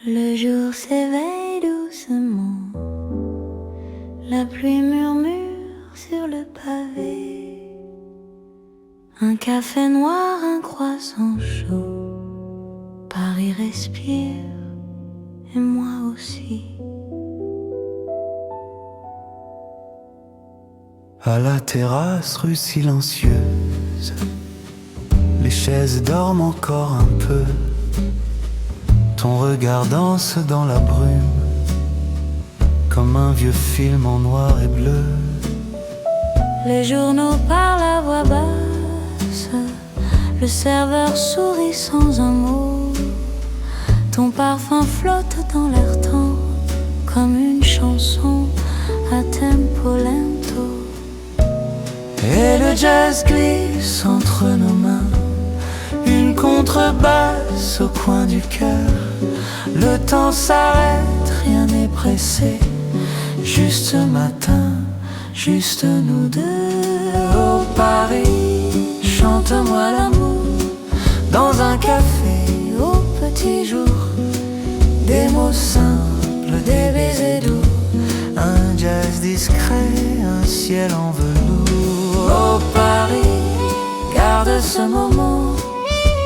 Le jour s'éveille doucement, la pluie murmure sur le pavé. Un café noir, un croissant chaud, Paris respire et moi aussi. À la terrasse, rue silencieuse, les chaises dorment encore un peu. Ton regard danse dans la brume, comme un vieux film en noir et bleu. Les journaux parlent à voix basse, le serveur sourit sans un mot. Ton parfum flotte dans l'air tendre, comme une chanson à tempo lento. Et le jazz glisse entre nos mains, une contrebasse au coin du cœur. Le temps s'arrête, rien n'est pressé, juste ce matin, juste nous deux. Oh Paris, chante-moi l'amour, dans un café au petit jour. Des mots simples, des baisers doux, un jazz discret, un ciel en velours. Oh Paris, garde ce moment,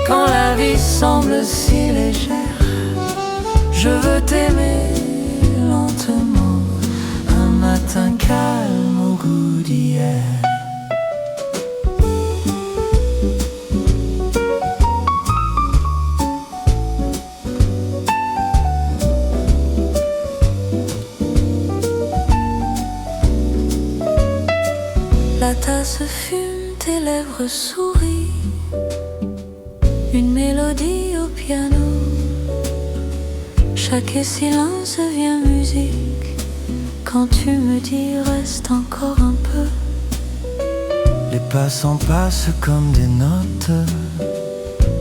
quand la vie semble si légère. Je veux t'aimer lentement, un matin calme au goût d'hier. La tasse fume, tes lèvres sourient, une mélodie au piano. Chaque silence devient musique, quand tu me dis reste encore un peu. Les passants passent comme des notes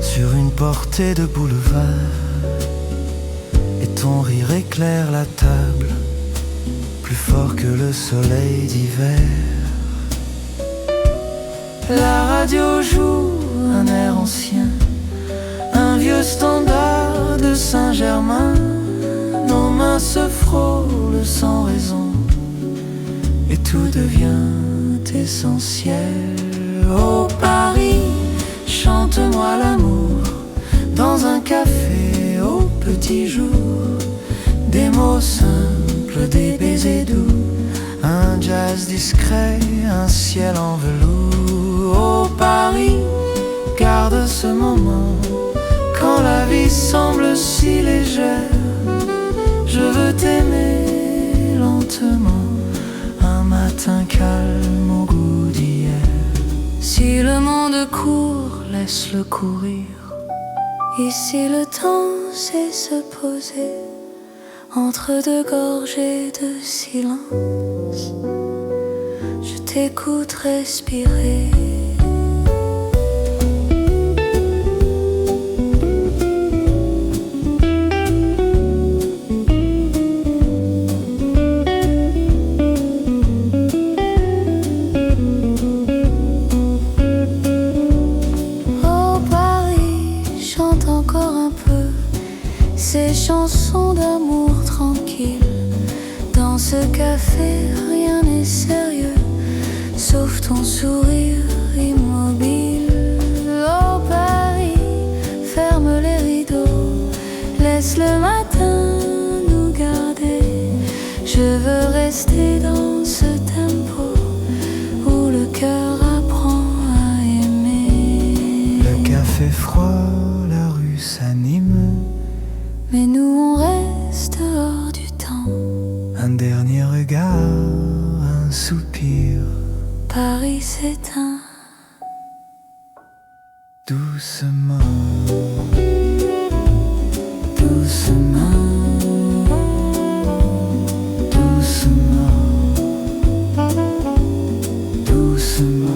sur une portée de boulevard, et ton rire éclaire la table, plus fort que le soleil d'hiver. La radio joue un air ancien, un vieux standard de Saint-Germain. Nos mains se frôlent sans raison, et tout devient essentiel. Oh Paris, chante-moi l'amour, dans un café au petit jour. Des mots simples, des baisers doux, un jazz discret, un ciel en velours. Oh Paris, garde ce moment, quand la vie semble si légère. Je veux t'aimer lentement, un matin calme au goût d'hier. Si le monde court, laisse-le courir. Ici le temps sait se poser entre deux gorgées de silence. Je t'écoute respirer. Ces chansons d'amour tranquilles, dans ce café rien n'est sérieux, sauf ton sourire immobile. Oh Paris, ferme les rideaux, laisse le matin nous garder. Je veux rester dans ce tempo où le cœur apprend à aimer. Le café froid, la rue s'anime, mais nous on reste hors du temps. un dernier regard, un soupir, Paris s'éteint doucement, doucement, doucement, doucement.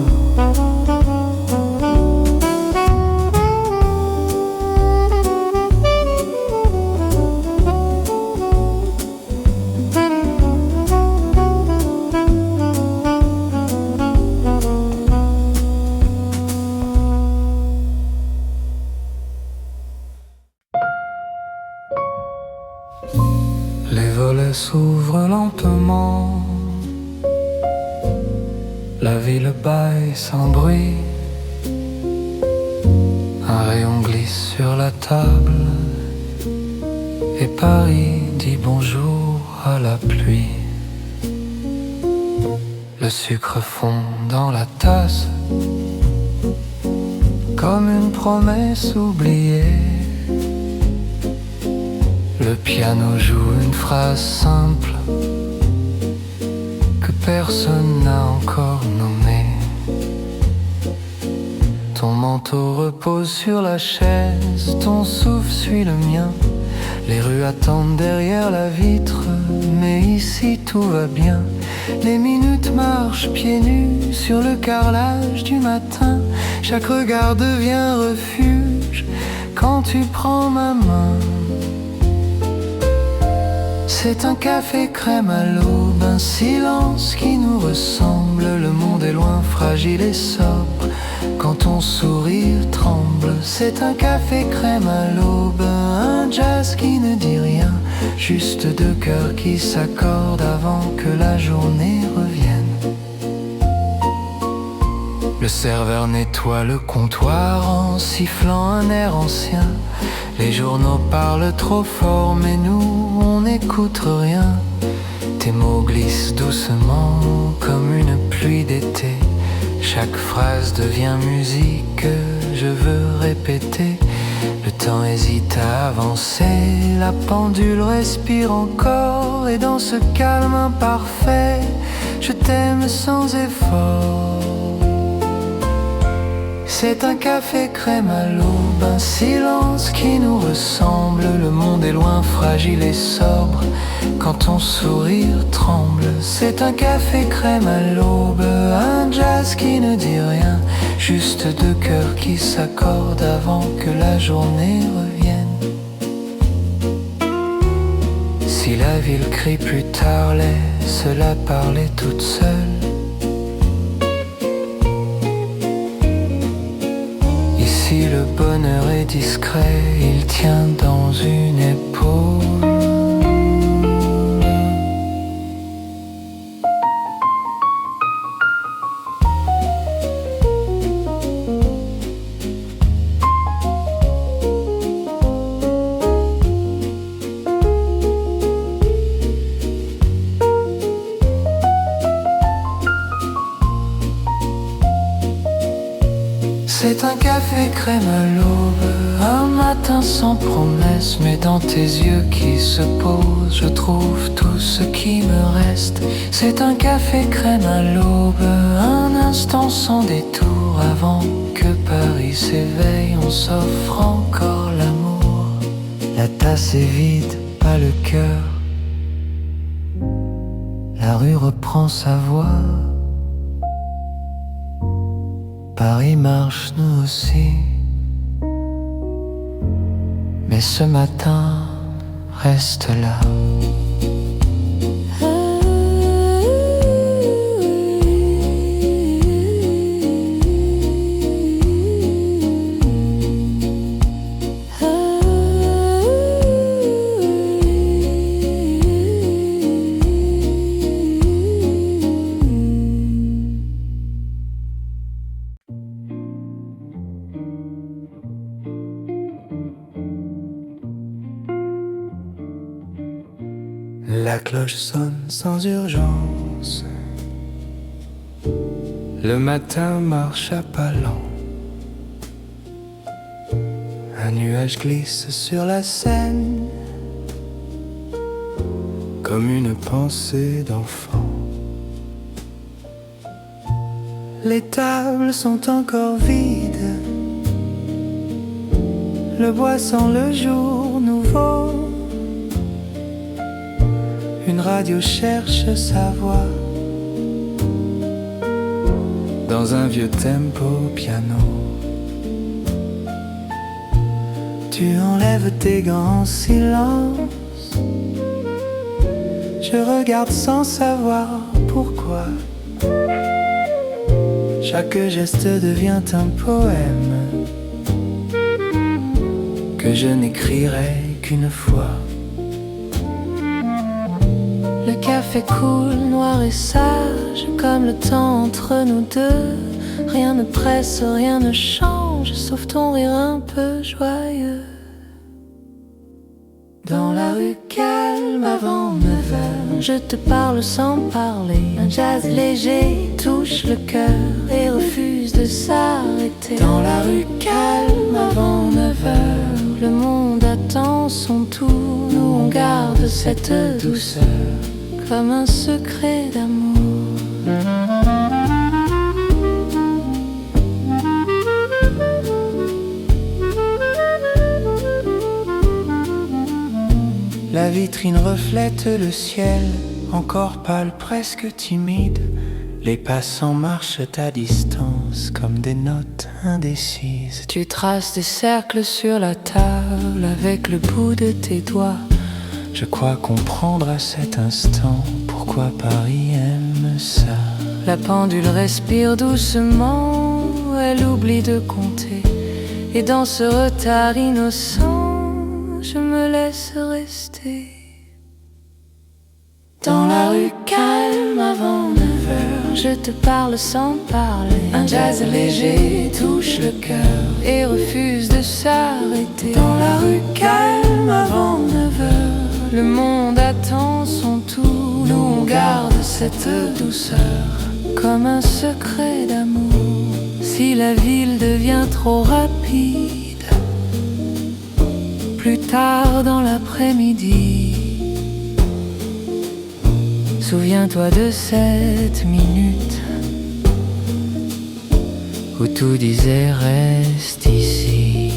Les volets s'ouvrent lentement, la ville bâille sans bruit. Un rayon glisse sur la table et Paris dit bonjour à la pluie. Le sucre fond dans la tasse comme une promesse oubliée. Le piano joue une phrase simple que personne n'a encore nommée. Ton manteau repose sur la chaise, ton souffle suit le mien. Les rues attendent derrière la vitre, mais ici tout va bien. Les minutes marchent pieds nus sur le carrelage du matin. Chaque regard devient refuge quand tu prends ma main. C'est un café crème à l'aube, un silence qui nous ressemble. Le monde est loin, fragile et sobre quand ton sourire tremble. C'est un café crème à l'aube, un jazz qui ne dit rien, juste deux cœurs qui s'accordent avant que la journée revienne. Le serveur nettoie le comptoir en sifflant un air ancien. Les journaux parlent trop fort, mais nous, on n'écoute rien. Tes mots glissent doucement comme une pluie d'été. Chaque phrase devient musique que je veux répéter. Le temps hésite à avancer, la pendule respire encore. Et dans ce calme imparfait, je t'aime sans effort. C'est un café crème à l'aube, un silence qui nous ressemble. Le monde est loin, fragile et sobre quand ton sourire tremble. C'est un café crème à l'aube, un jazz qui ne dit rien, juste deux cœurs qui s'accordent avant que la journée revienne. Si la ville crie plus tard, laisse-la parler toute seule. Si le bonheur est discret, il tient dans une épaule. C'est un café crème à l'aube, un matin sans promesse. Mais dans tes yeux qui se posent, je trouve tout ce qui me reste. C'est un café crème à l'aube, un instant sans détour. Avant que Paris s'éveille, on s'offre encore l'amour. La tasse est vide, pas le cœur. La rue reprend sa voix. Paris marche, nous aussi. Mais ce matin, reste là. La cloche sonne sans urgence. Le matin marche à pas lents. Un nuage glisse sur la Seine comme une pensée d'enfant. Les tables sont encore vides. Le bois sent le jour nouveau. Une radio cherche sa voix dans un vieux tempo piano. Tu enlèves tes gants en silence. Je regarde sans savoir pourquoi. Chaque geste devient un poème que je n'écrirai qu'une fois. Le café coule noir et sage comme le temps entre nous deux. Rien ne presse, rien ne change, sauf ton rire un peu joyeux. Dans la rue calme avant 9h, je te parle sans parler. Un jazz léger touche le cœur et refuse de s'arrêter. Dans la rue calme avant 9h, le monde attend son tour. Nous on garde cette douceur comme un secret d'amour. La vitrine reflète le ciel, encore pâle, presque timide. Les passants marchent à distance comme des notes indécises. Tu traces des cercles sur la table avec le bout de tes doigts. Je crois comprendre à cet instant pourquoi Paris aime ça. La pendule respire doucement, elle oublie de compter. Et dans ce retard innocent, je me laisse rester. Dans la rue calme avant 9h, je te parle sans parler. Un jazz léger touche le cœur et refuse de s'arrêter. Dans la rue calme avant 9h, le monde attend son tour. Nous on garde cette douceur comme un secret d'amour. Si la ville devient trop rapide, plus tard dans l'après-midi, souviens-toi de cette minute où tout disait reste ici.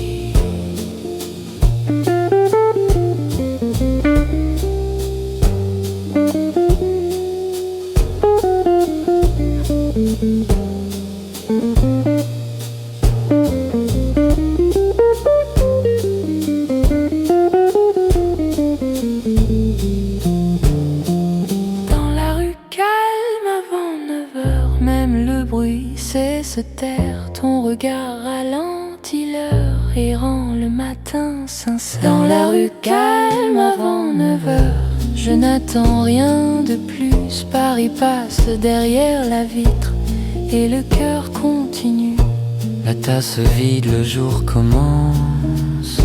Se taire, ton regard ralentit l'heure et rend le matin sincère. Dans la rue calme avant 9h, je n'attends rien de plus. Paris passe derrière la vitre et le cœur continue. La tasse vide, le jour commence.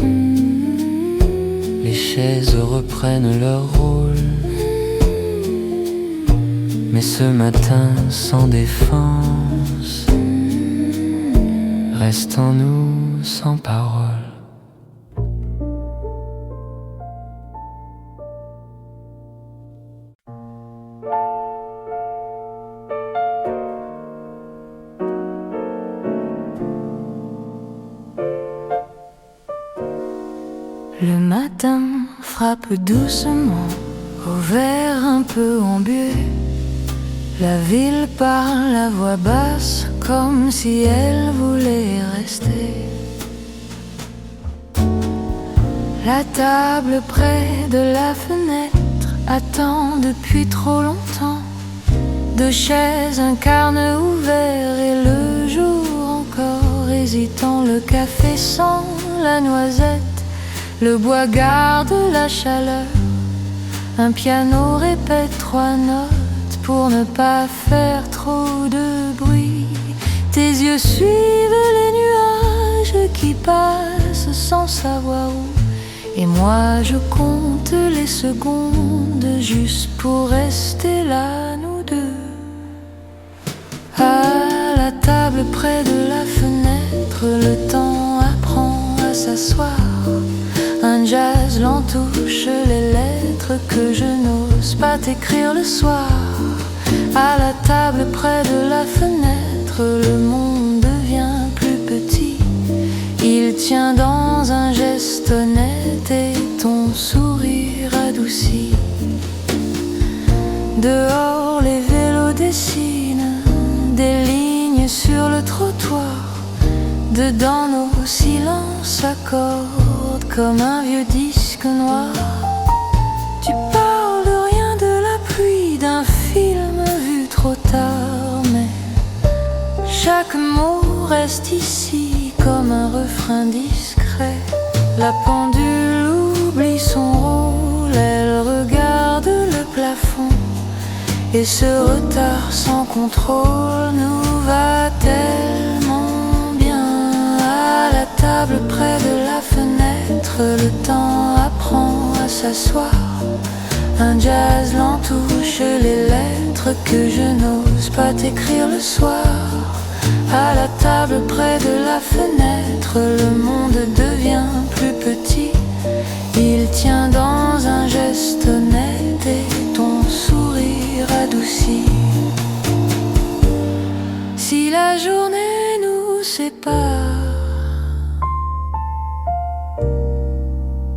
Les chaises reprennent leur rôle. Mais ce matin sans défense reste en nous sans parole. Le matin frappe doucement au verre un peu embué. La ville parle à voix basse comme si elle voulait rester. La table près de la fenêtre attend depuis trop longtemps. Deux chaises, un carnet ouvert et le jour encore hésitant. Le café sent la noisette, le bois garde la chaleur. Un piano répète 3 notes pour ne pas faire trop de bruit. Tes yeux suivent les nuages qui passent sans savoir où. Et moi je compte les secondes juste pour rester là, nous deux. À la table près de la fenêtre, le temps apprend à s'asseoir. Un jazz lent touche les lettres que je n'ose pas t'écrire le soir. À la table près de la fenêtre, le monde devient plus petit. Il tient dans un geste honnête et ton sourire adouci. Dehors les vélos dessinent des lignes sur le trottoir. Dedans nos silences s'accordent comme un vieux disque noir. Tu parles de rien, de la pluie, d'un film vu trop tard, mais chaque mot reste ici comme un refrain discret. La pendule oublie son rôle, elle regarde le plafond. Et ce retard sans contrôle nous va tellement bien. À la table près de la fenêtre, le temps apprend à s'asseoir. Un jazz lent touche les lettres que je n'ose pas t'écrire le soir. À la table près de la fenêtre, le monde devient plus petit. Il tient dans un geste net et ton sourire adouci. Si la journée nous sépare,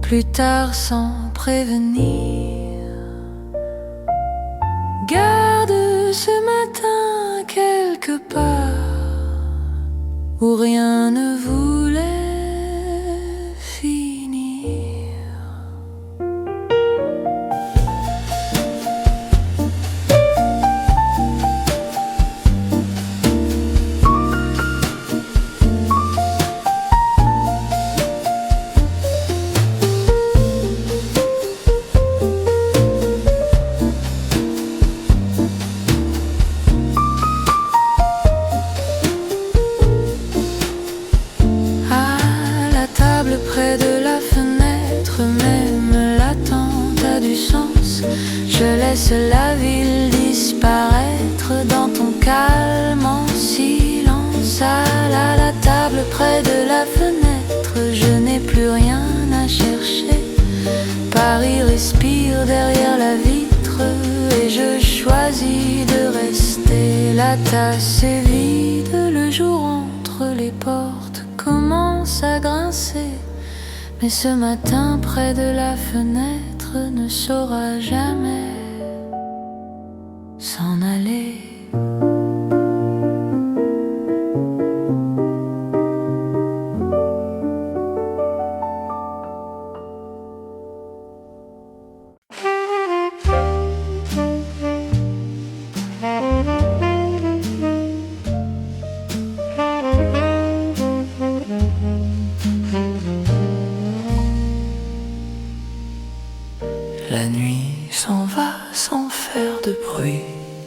plus tard sans prévenir, garde ce matin quelque part où rien ne voulait finir. Près de la fenêtre, même l'attente a du sens. Je laisse la ville disparaître dans ton calme en silence. À la table près de la fenêtre, je n'ai plus rien à chercher. Paris respire derrière la vitre et je choisis de rester. La tasse est vide, le jour entre les portes commence à grincer. Mais ce matin près de la fenêtre ne saura jamais s'en aller. La nuit s'en va sans faire de bruit.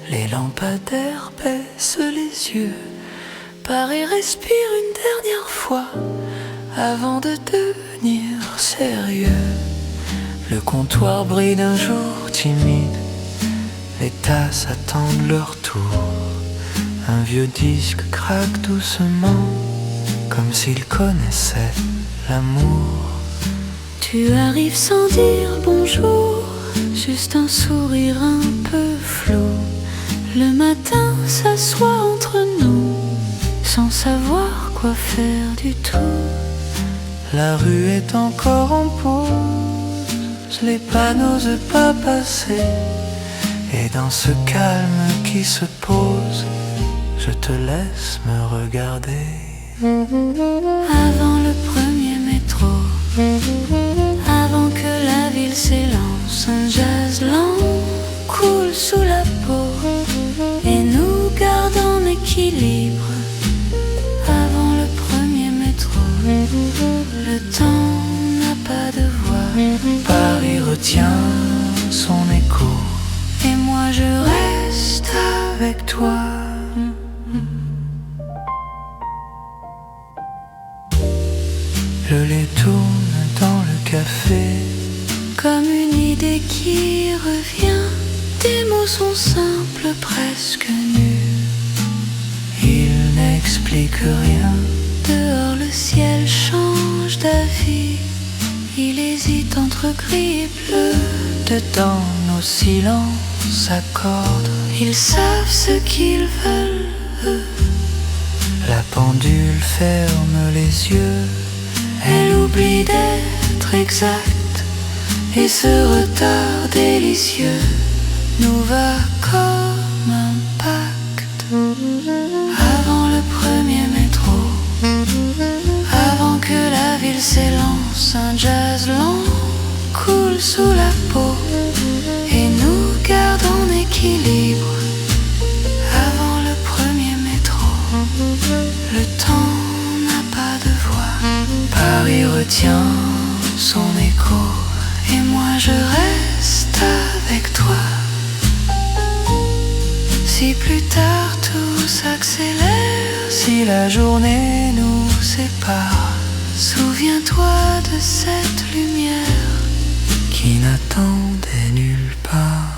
Les lampadaires baissent les yeux. Paris respire une dernière fois avant de devenir sérieux. Le comptoir brille d'un jour timide. Les tasses attendent leur tour. Un vieux disque craque doucement, comme s'il connaissait l'amour. Tu arrives sans dire bonjour, juste un sourire un peu flou. Le matin s'assoit entre nous, sans savoir quoi faire du tout. La rue est encore en pause, les pas n'osent pas passer. Et dans ce calme qui se pose, je te laisse me regarder. Avant le premier métro, avant que la ville s'élance, un jazz lent coule sous la peau et nous garde en équilibre. Avant le premier métro, le temps n'a pas de voix. Paris retient son écho et moi je reste avec toi. Le lait tourne dans le café comme une idée qui revient. Tes mots sont simples, presque nuls. Ils n'expliquent rien. Dehors le ciel change d'avis. Il hésite entre gris et bleu. Dedans nos silences s'accordent. Ils savent ce qu'ils veulent. La pendule ferme les yeux. Elle oublie d'être exacte. Et ce retard délicieux nous va comme un pacte. Avant le premier métro, avant que la ville s'élance, un jazz lent coule sous la peau et nous garde en équilibre. Avant le premier métro, le temps n'a pas de voix. Paris retient son écho et moi je reste avec toi. si la journée nous sépare, souviens-toi de cette lumière qui n'attendait nulle part.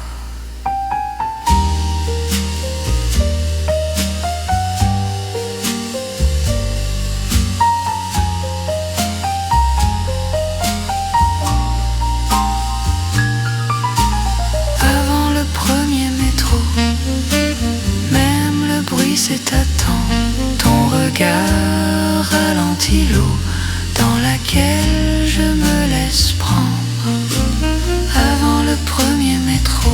Avant le premier métro, même le bruit c'est à temps. Ton regard ralentit l'eau dans laquelle je me laisse prendre. Avant le premier métro,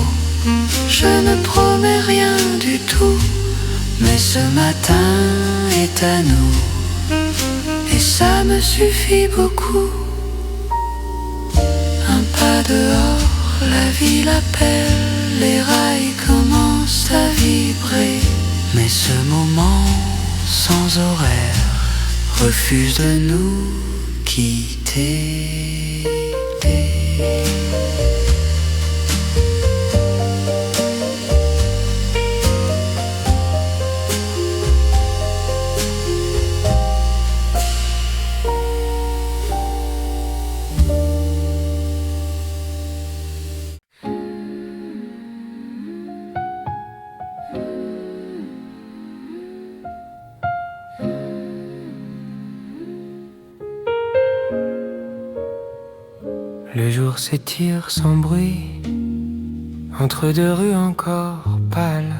je ne promets rien du tout, mais ce matin est à nous, et ça me suffit beaucoup. Un pas dehors, la ville appelle, les rails commencent à vibrer, mais ce moment sans horaire refuse de nous quitter. Le jour s'étire sans bruit, entre deux rues encore pâles.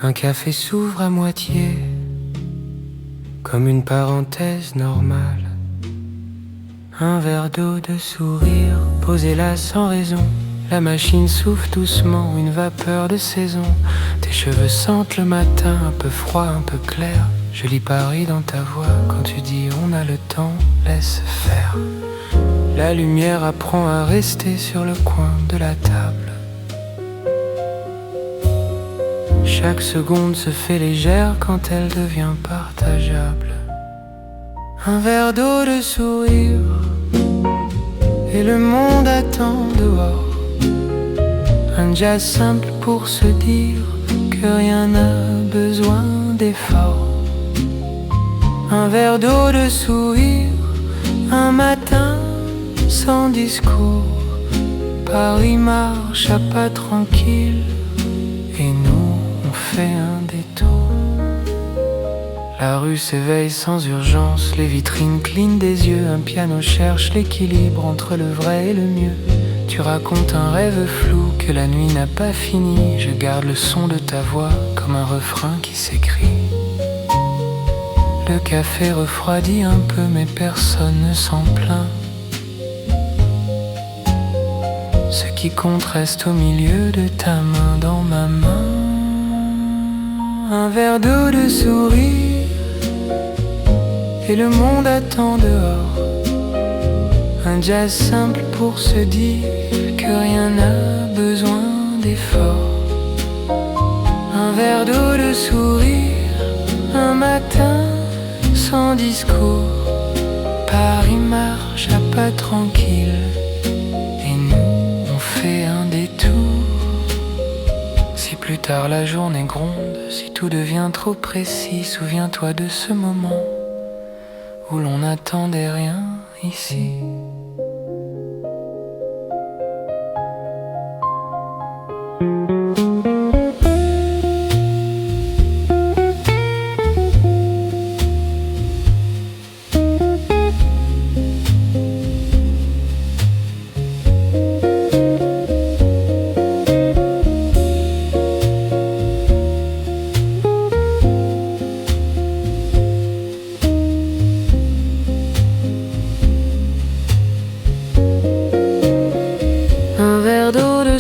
Un café s'ouvre à moitié, comme une parenthèse normale. Un verre d'eau de sourire, posé là sans raison. La machine souffle doucement, une vapeur de saison. Tes cheveux sentent le matin, un peu froid, un peu clair. Je lis Paris dans ta voix, quand tu dis on a le temps, laisse faire. La lumière apprend à rester sur le coin de la table. Chaque seconde se fait légère quand elle devient partageable. Un verre d'eau de sourire, et le monde attend dehors. Un jazz simple pour se dire que rien n'a besoin d'effort. Un verre d'eau de sourire, un matin sans discours. Paris marche à pas tranquille, et nous on fait un détour. La rue s'éveille sans urgence, les vitrines clignent des yeux. Un piano cherche l'équilibre entre le vrai et le mieux. Tu racontes un rêve flou que la nuit n'a pas fini. Je garde le son de ta voix comme un refrain qui s'écrit. Le café refroidit un peu mais personne ne s'en plaint. Ce qui compte reste au milieu de ta main dans ma main. Un verre d'eau de sourire, et le monde attend dehors. Un jazz simple pour se dire que rien n'a besoin d'effort. Un verre d'eau de sourire, un matin sans discours. Paris marche à pas tranquille, et nous on fait un détour. Si plus tard la journée gronde, si tout devient trop précis, souviens-toi de ce moment où l'on n'attendait rien ici.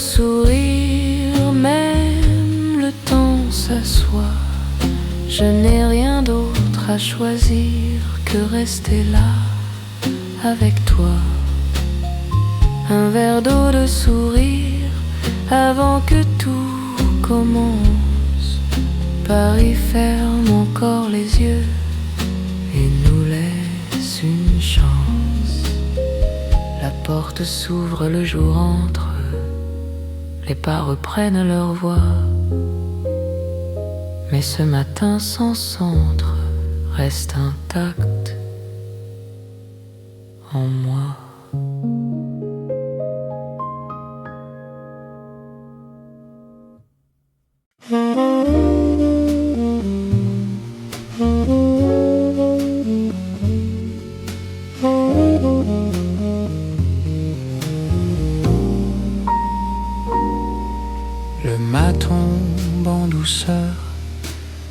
Sourire, même le temps s'assoit. Je n'ai rien d'autre à choisir que rester là avec toi. Un verre d'eau de sourire avant que tout commence. Paris ferme encore les yeux et nous laisse une chance. La porte s'ouvre, le jour entre. Les pas reprennent leur voix, mais ce matin sans centre, reste intacte en moi. Le mat tombe en douceur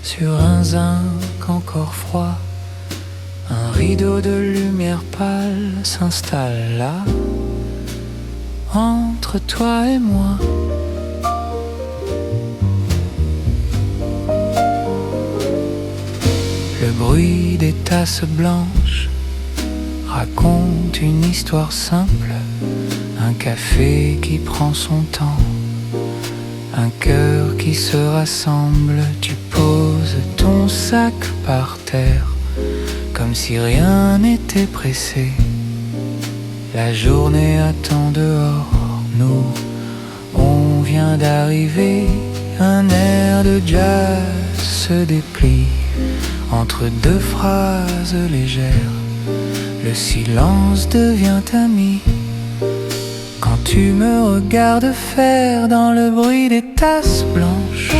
sur un zinc encore froid. Un rideau de lumière pâle s'installe là, entre toi et moi. Le bruit des tasses blanches raconte une histoire simple. Un café qui prend son temps, un cœur qui se rassemble. Tu poses ton sac par terre comme si rien n'était pressé. La journée attend dehors, nous, on vient d'arriver. Un air de jazz se déplie entre deux phrases légères. Le silence devient ami quand tu me regardes faire dans le bruit des tasses blanches.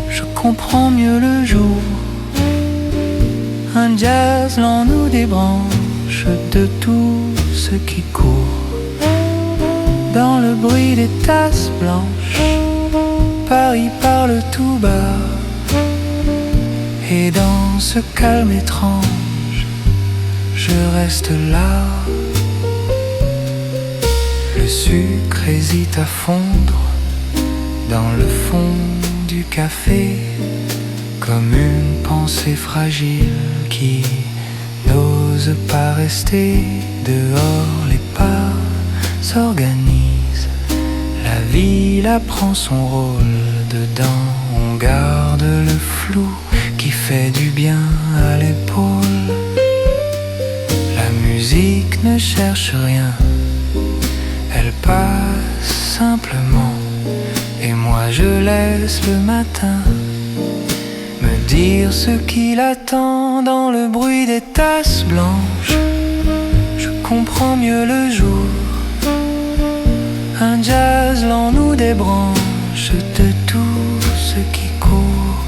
Je comprends mieux le jour. Un jazz lent nous débranche de tout ce qui court. Dans le bruit des tasses blanches, Paris parle tout bas. Et dans ce calme étrange, je reste là. Le sucre hésite à fondre dans le fond du café, comme une pensée fragile qui n'ose pas rester. Dehors les pas s'organisent, la ville apprend son rôle. Dedans on garde le flou qui fait du bien à l'épaule. La musique ne cherche rien, elle passe simplement. Et moi je laisse le matin me dire ce qu'il attend. Dans le bruit des tasses blanches, je comprends mieux le jour. Un jazz lent nous débranche de tout ce qui court.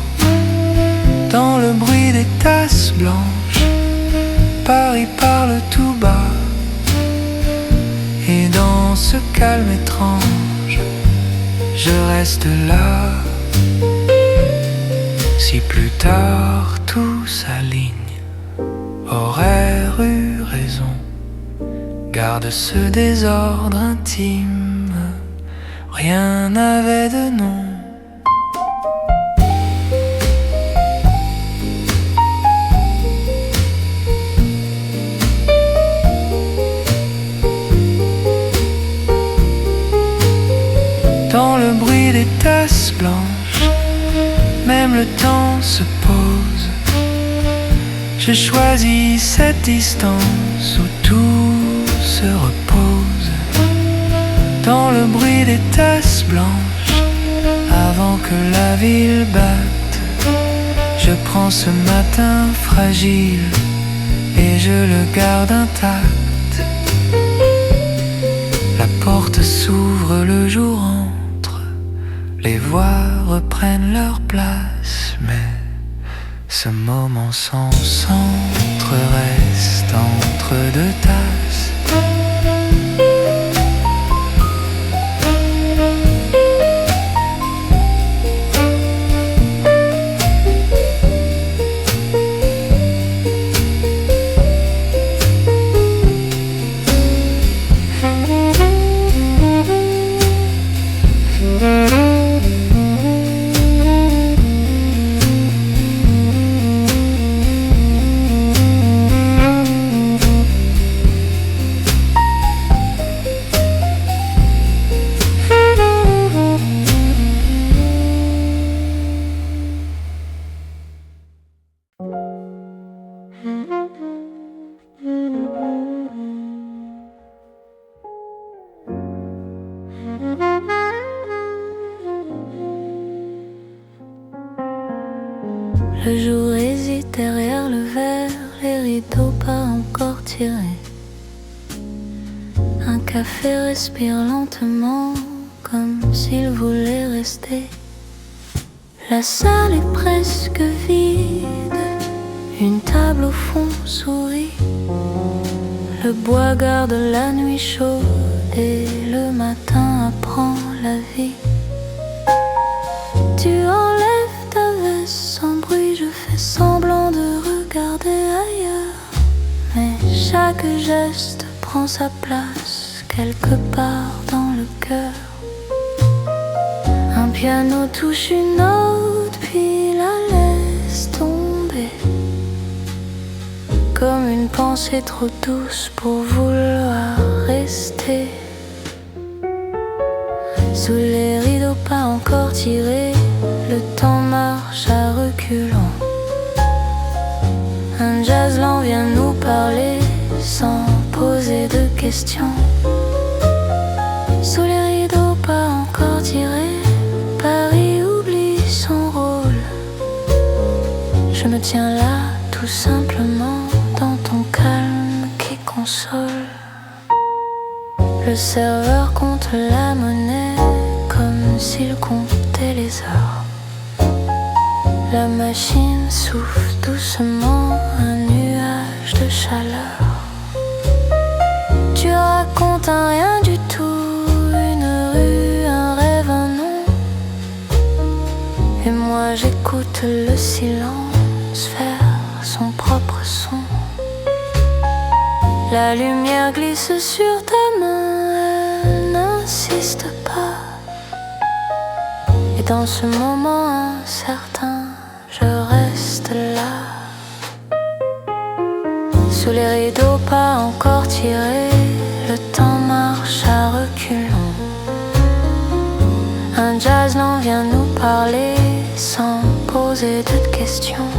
Dans le bruit des tasses blanches, Paris parle tout bas. Et dans ce calme étrange, je reste là. Si plus tard tout s'aligne, aurait eu raison. Garde ce désordre intime, rien n'avait de nom. Dans le bruit des tasses blanches, même le temps se pose. Je choisis cette distance où tout se repose. Dans le bruit des tasses blanches, avant que la ville batte, je prends ce matin fragile et je le garde intact. La porte s'ouvre, le jour entre, les voix reprennent leur place, mais ce moment sans centre reste entre deux tasses. Le jour hésite derrière le rideaux pas encore tirés. Un café respire lentement, comme s'il voulait rester. La salle est presque vide, une table au fond sourit. Le bois garde la nuit chaude et le matin apprend la vie. Tu enlèves ta veste sans bruit, je fais semblant de regarder ailleurs. Mais chaque geste prend sa place quelque part dans le cœur. Un piano touche une note puis la laisse tomber, comme une pensée trop douce pour vouloir rester. Sous les rideaux pas encore tirés, le temps marche à reculons. Un jazz lent vient nous parler sans poser de questions. Sous les rideaux pas encore tirés, Paris oublie son rôle. Je me tiens là tout simplement dans ton calme qui console. Le serveur compte la monnaie comme s'il comptait les heures. La machine souffle doucement un nuage de chaleur. Tu racontes un rien du tout, une rue, un rêve, un nom. Et moi j'écoute le silence faire son propre son. La lumière glisse sur ta main, elle n'insiste pas. Et dans ce moment incertain, je reste là. Sous les rideaux pas encore tirés, le temps marche à reculons. Un jazz lent vient nous parler sans poser de questions.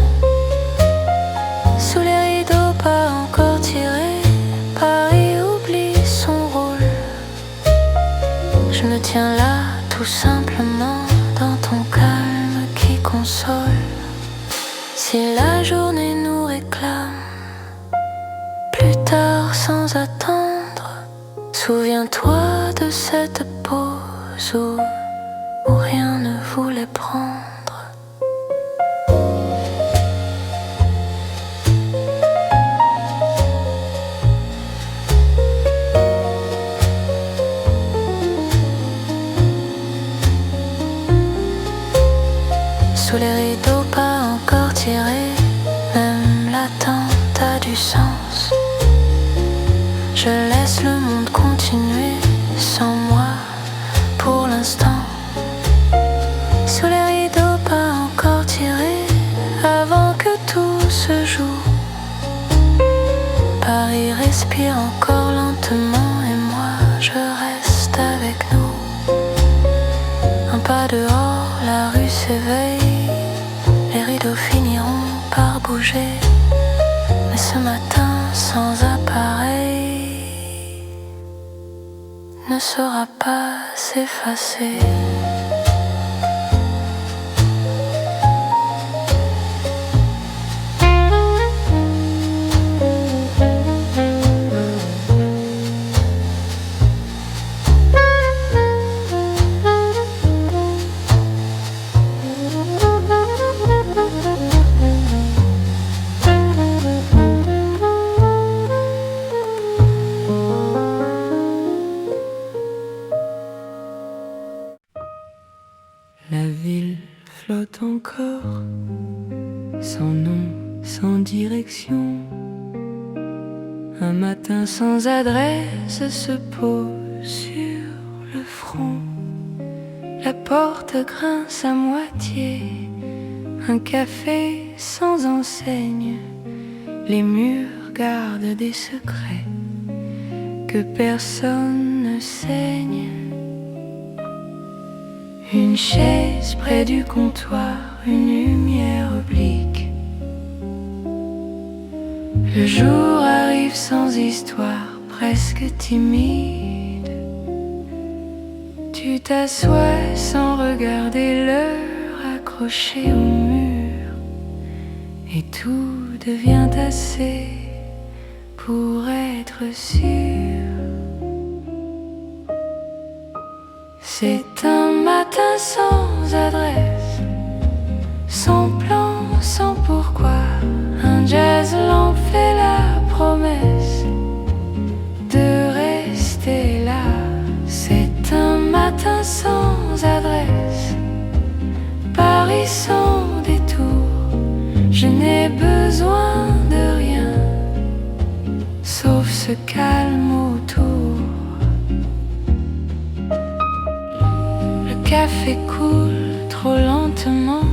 Sous les rideaux pas encore tirés, Paris oublie son rôle. Je me tiens là tout simplement dans ton calme qui console. Si la journée nous réclame, plus tard sans attendre, souviens-toi de cette pause où rien ne voulait prendre. Sous les rideaux pas encore tirés, même l'attente a du sens. Je laisse le monde continuer sans moi pour l'instant. Sous les rideaux pas encore tirés, avant que tout se joue, Paris respire encore lentement et moi je reste avec nous. Un pas dehors, la rue s'éveille. Les rideaux finiront par bouger, mais ce matin sans appareil ne saura pas s'effacer. La ville flotte encore, sans nom, sans direction. Un matin sans adresse se pose sur le front. La porte grince à moitié, un café sans enseigne. Les murs gardent des secrets que personne ne saigne. Une chaise près du comptoir, une lumière oblique. Le jour arrive sans histoire, presque timide. Tu t'assois sans regarder l'heure accrochée au mur, et tout devient assez pour être sûr. C'est un matin sans adresse, sans plan, sans pourquoi. Un jazz lent fait la promesse de rester là. C'est un matin sans adresse, Paris sans détour. Je n'ai besoin de rien, sauf ce calme autour. Le café coule trop lentement,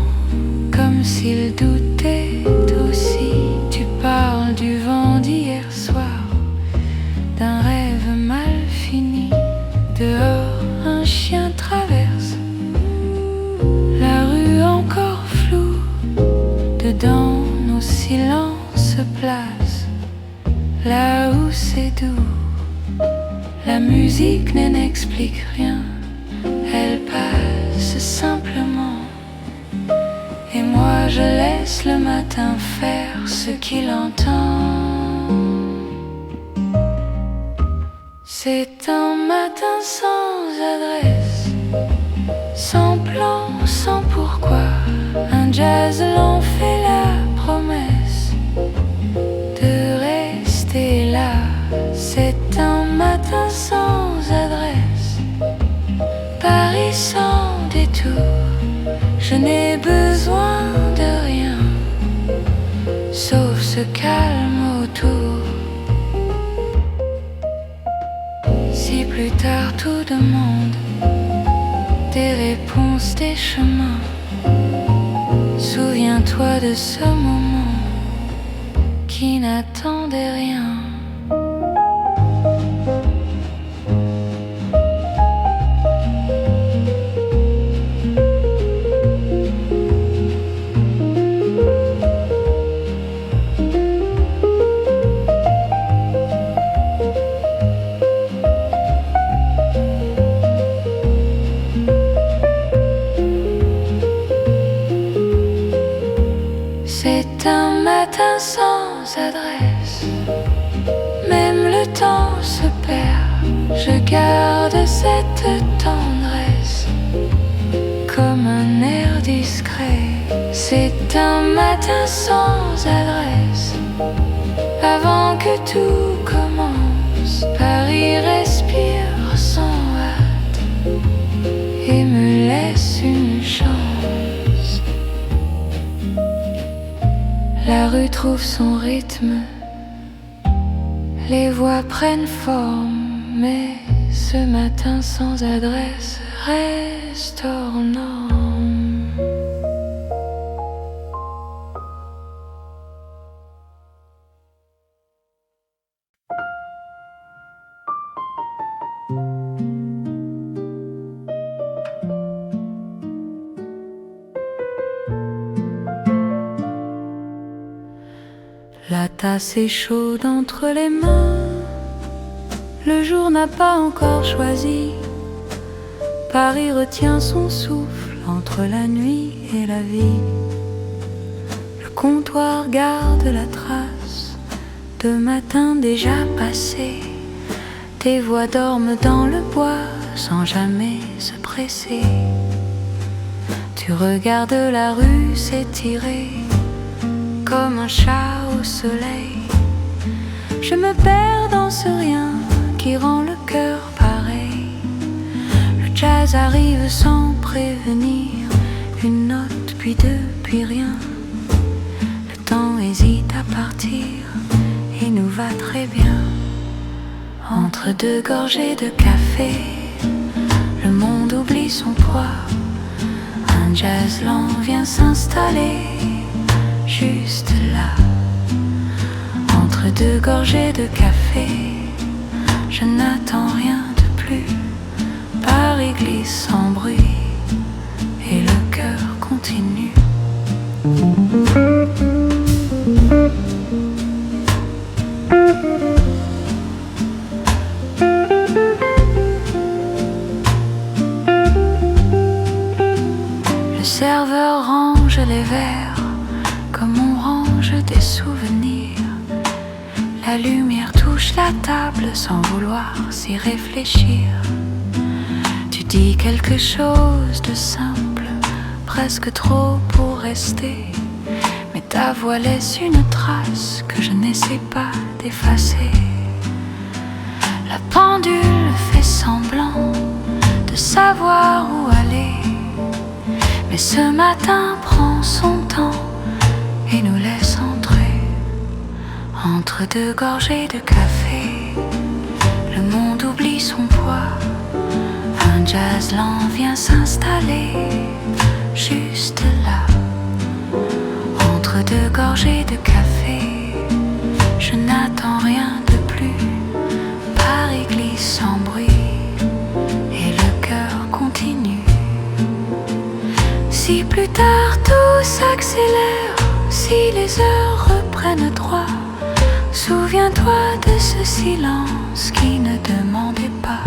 comme s'il doutait aussi. Tu parles du vent d'hier soir, d'un rêve mal fini. Dehors, un chien traverse la rue encore floue. Dedans, nos silences se placent là où c'est doux. La musique n'explique rien, elle passe simplement. Et moi je laisse le matin faire ce qu'il entend. C'est un matin sans adresse, sans plan, sans pourquoi. Un jazz lent fait la promesse de rester là. C'est un matin sans adresse, Paris sans détour. Je n'ai besoin de rien, sauf ce calme autour. Si plus tard tout demande des réponses, des chemins, souviens-toi de ce moment qui n'attendait rien. C'est un matin sans adresse, même le temps se perd. Je garde cette tendresse comme un air discret. C'est un matin sans adresse, avant que tout commence. Paris respire sans hâte et me laisse une chance. La rue trouve son rythme, les voix prennent forme, mais ce matin sans adresse reste hors norme. La tasse est chaude entre les mains, le jour n'a pas encore choisi. Paris retient son souffle entre la nuit et la vie. Le comptoir garde la trace de matins déjà passés. Des voix dorment dans le bois sans jamais se presser. Tu regardes la rue s'étirer comme un chat au soleil. Je me perds dans ce rien qui rend le cœur pareil. Le jazz arrive sans prévenir, une note puis deux puis rien. Le temps hésite à partir et nous va très bien. Entre deux gorgées de café, le monde oublie son poids. Un jazz lent vient s'installer juste là. Entre deux gorgées de café, je n'attends rien de plus. Paris glisse sans bruit et le cœur continue. Le serveur range les verres comme on range des souvenirs. La Ta lumière touche la table sans vouloir s'y réfléchir. Tu dis quelque chose de simple, presque trop pour rester. Mais ta voix laisse une trace que je n'essaie pas d'effacer. La pendule fait semblant de savoir où aller, mais ce matin prend son temps et nous laisse entrer. Entre deux gorgées de café, le monde oublie son poids. Un jazz lent vient s'installer juste là. Entre deux gorgées de café, je n'attends rien de plus. Paris glisse sans bruit et le cœur continue. Si plus tard tout s'accélère, si les heures reprennent droit, souviens-toi de ce silence qui ne demandait pas.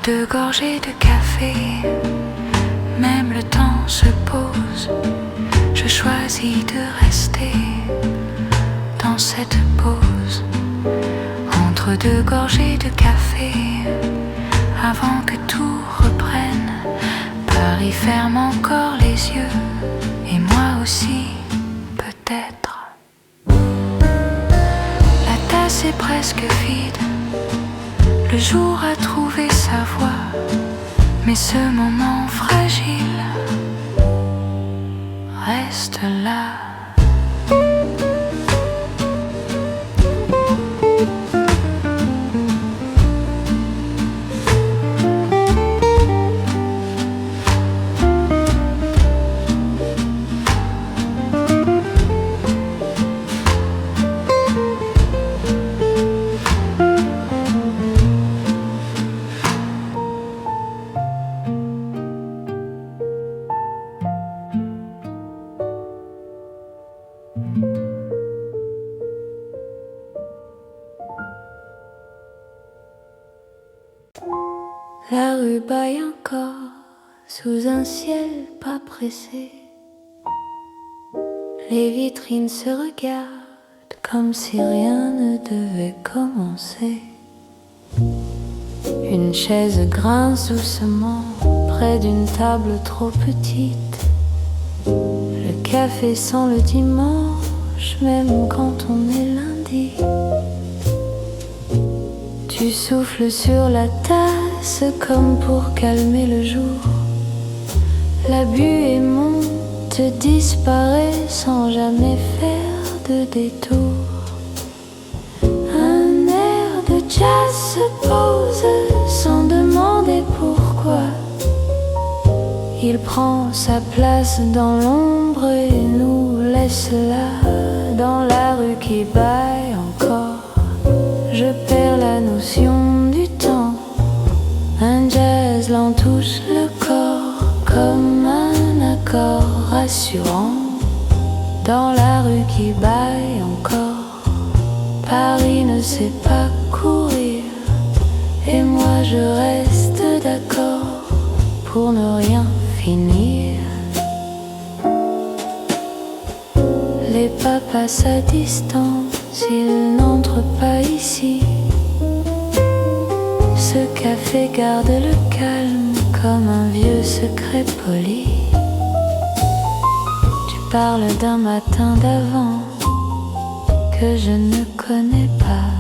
Deux gorgées de café, même le temps se pose. Je choisis de rester dans cette pause. Entre deux gorgées de café, avant que tout reprenne, Paris ferme encore les yeux, et moi aussi, peut-être. La tasse est presque vide. Le jour a trouvé sa voie, mais ce moment fragile reste là. La rue baille encore sous un ciel pas pressé. Les vitrines se regardent comme si rien ne devait commencer. Une chaise grince doucement près d'une table trop petite. Le café sent le dimanche, même quand on est lundi. Tu souffles sur la tasse comme pour calmer le jour. La buée monte, disparaît sans jamais faire de détour. Un air de jazz se pose sans demander pourquoi. Il prend sa place dans l'ombre et nous laisse là, dans la rue qui baille encore. Je perds la notion du temps. Un jazz lent touche le corps comme un accord rassurant. Dans la rue qui baille encore, Paris ne sait pas courir. Et moi je reste d'accord pour ne rien finir. Les pas passent à distance, ils n'entrent pas ici. Ce café garde le calme comme un vieux secret poli. Tu parles d'un matin d'avant que je ne connais pas,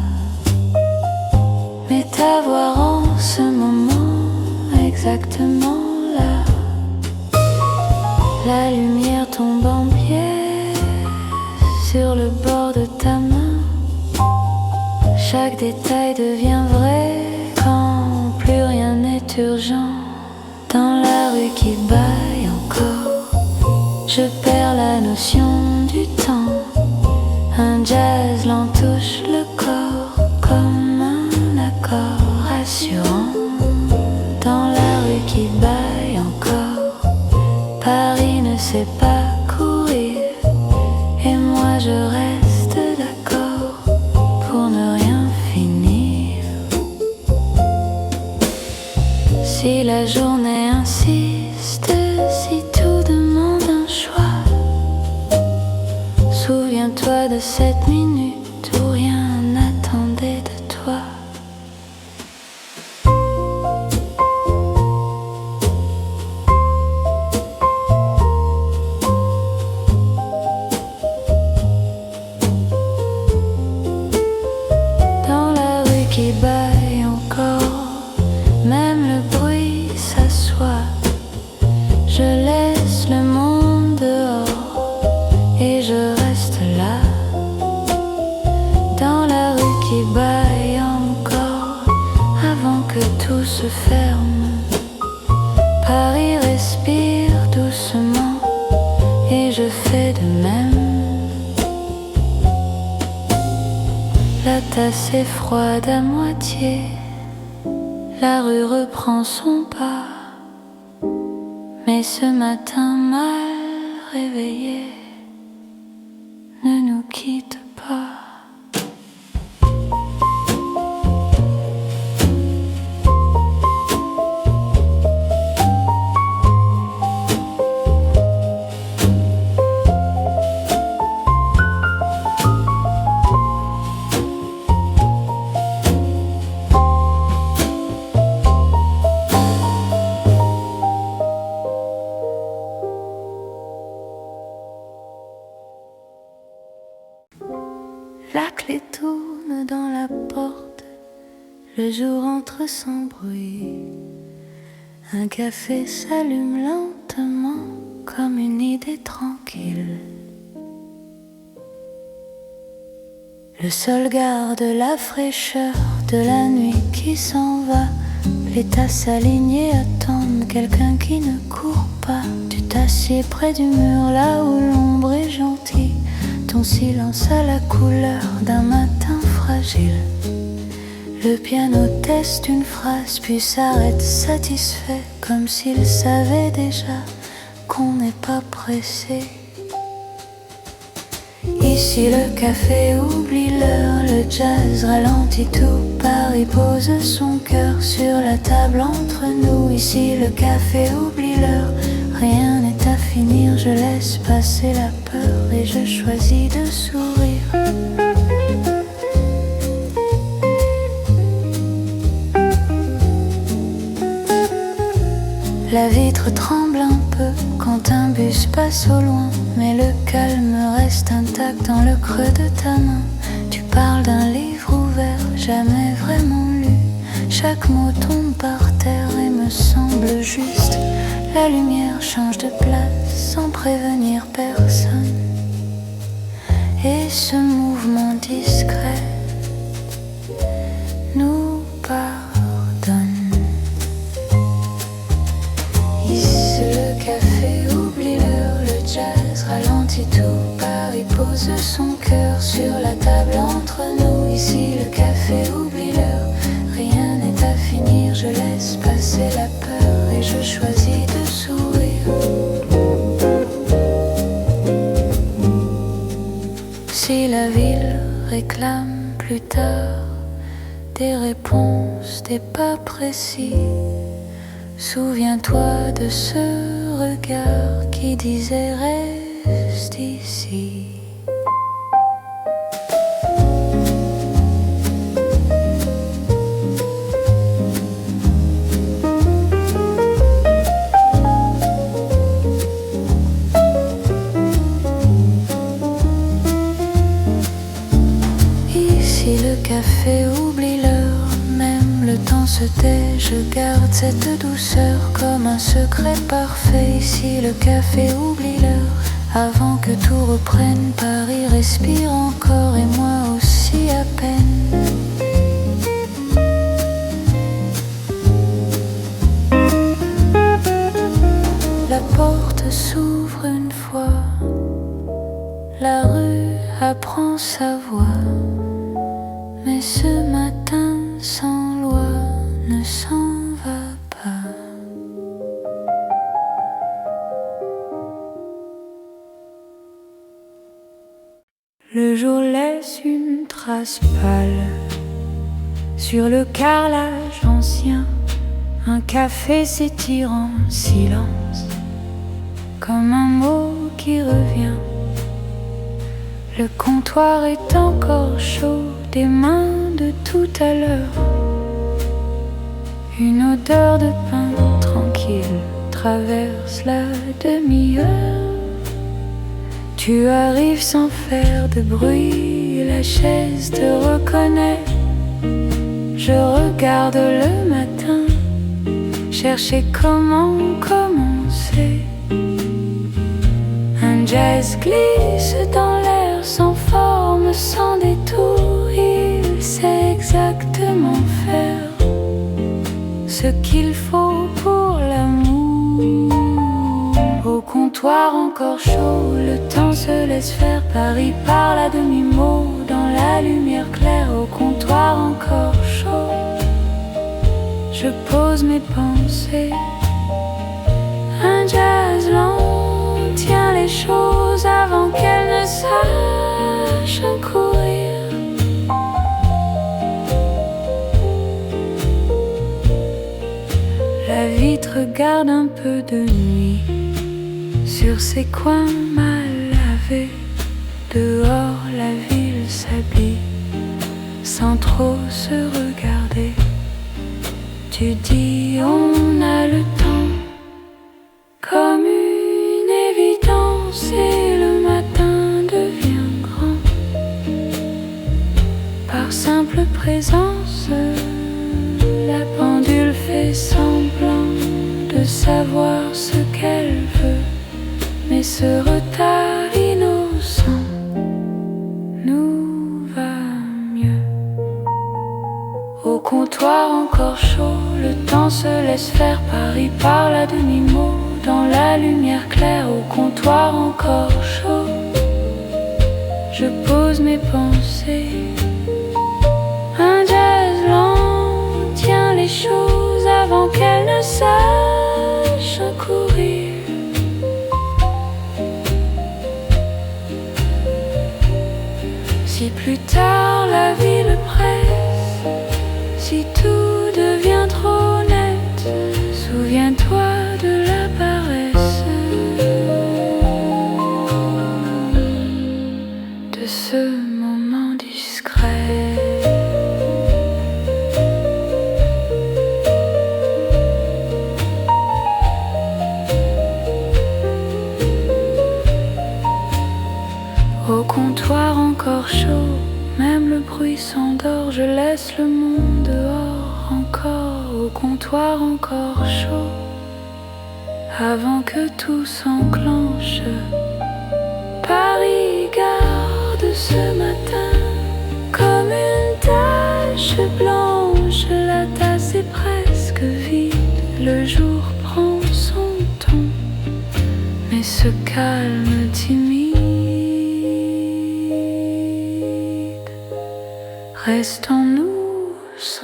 mais ta voix rend ce moment exactement là. La lumière tombe en pièces sur le bord de ta main. Chaque détail devient vrai quand plus rien n'est urgent. Dans la rue qui baille encore, je perds la notion du temps. Un jazz lent touche le corps comme un accord rassurant. Dans Si la journée insiste, si tout demande un choix, souviens-toi de cette minute où rien n'attendait de toi. Dans la rue qui bâille encore, même le bruit s'assoit. Je laisse le monde dehors et je reste là. Dans la rue qui bâille encore, avant que tout se ferme. Paris respire doucement et je fais de même. La tasse est froide à moitié, la rue reprend son pas. Mais ce matin mal réveillé ne nous quitte pas. La clé tourne dans la porte, le jour entre sans bruit. Un café s'allume lentement comme une idée tranquille. Le sol garde la fraîcheur de la nuit qui s'en va. Les tasses alignées attendent quelqu'un qui ne court pas. Tu t'assieds près du mur là où l'ombre est gentille. Ton silence a la couleur d'un matin fragile. Le piano teste une phrase puis s'arrête satisfait, comme s'il savait déjà qu'on n'est pas pressé. Ici le café oublie l'heure, le jazz ralentit tout. Paris pose son cœur sur la table entre nous. Ici le café oublie l'heure, rien n'est à finir. Je laisse passer la peur et je choisis de sourire. La vitre tremble un peu quand un bus passe au loin, mais le calme reste intact dans le creux de ta main. Tu parles d'un livre ouvert, jamais vraiment lu. Chaque mot tombe par terre et me semble juste. La lumière change de place sans prévenir personne. Et ce mouvement discret nous pardonne. Ici le café oublie l'heure, le jazz ralentit tout. Paris pose son cœur sur la table entre nous. Ici le café oublie l'heure, rien n'est à finir. Je laisse passer la peur et je choisis de sourire. Si la ville réclame plus tard des réponses, des pas précis, souviens-toi de ce regard qui disait reste ici. Ici le café oublie l'heure, même le temps se tait. Je garde cette douceur comme un secret parfait. Ici le café oublie l'heure, avant que tout reprenne. Paris respire encore et moi aussi à peine. La porte s'ouvre une fois, la rue apprend sa voix. Mais ce matin sans loi ne s'en va pas. Le jour laisse une trace pâle sur le carrelage ancien. Un café s'étire en silence, comme un mot qui revient. Le comptoir est encore chaud des mains de tout à l'heure. Une odeur de pain tranquille traverse la demi-heure. Tu arrives sans faire de bruit, la chaise te reconnaît. Je regarde le matin, chercher comment commencer. Un jazz glisse dans l'air sans forme, sans détour. Il sait exactement faire ce qu'il faut pour l'amour. Au comptoir encore chaud, le temps se laisse faire. Paris parle à demi-mot dans la lumière claire. Au comptoir encore chaud, je pose mes pensées. Un jazz lent tient les choses avant qu'elles ne sachent courir. La vitre garde un peu de nuit sur ses coins mal lavés. Dehors la ville s'habille sans trop se regarder. Tu dis on a le temps comme une évidence et le matin devient grand. Par simple présence, la pendule fait semblant de savoir ce qu'elle veut. Mais ce retard innocent nous va mieux. Au comptoir encore chaud, le temps se laisse faire. Paris parle à demi-mot dans la lumière claire. Au comptoir encore chaud, je pose mes pensées. Un jazz lent tient les choses avant qu'elles ne sachent courir. Si plus tard la vie le presse, si tout devient trop net, souviens-toi de la paresse, de ce moment discret. Au comptoir encore chaud, même le bruit s'endort. Je laisse le monde dehors encore. Au comptoir encore chaud, avant que tout s'enclenche. Paris garde ce matin comme une tache blanche. La tasse est presque vide, le jour prend son ton. Mais ce calme timide reste en nous sans.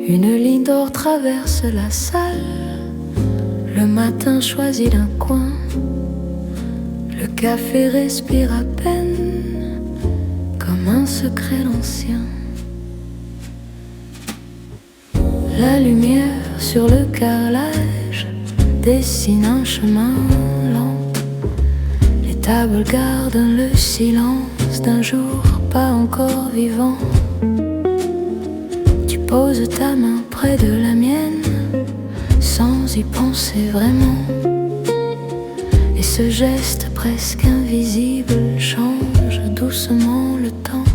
Une ligne d'or traverse la salle. Le matin choisit d'un coin. Le café respire à peine, comme un secret ancien. La lumière sur le carrelage dessine un chemin lent. Les tables gardent le silence d'un jour pas encore vivant. Pose ta main près de la mienne, sans y penser vraiment. Et ce geste presque invisible change doucement le temps.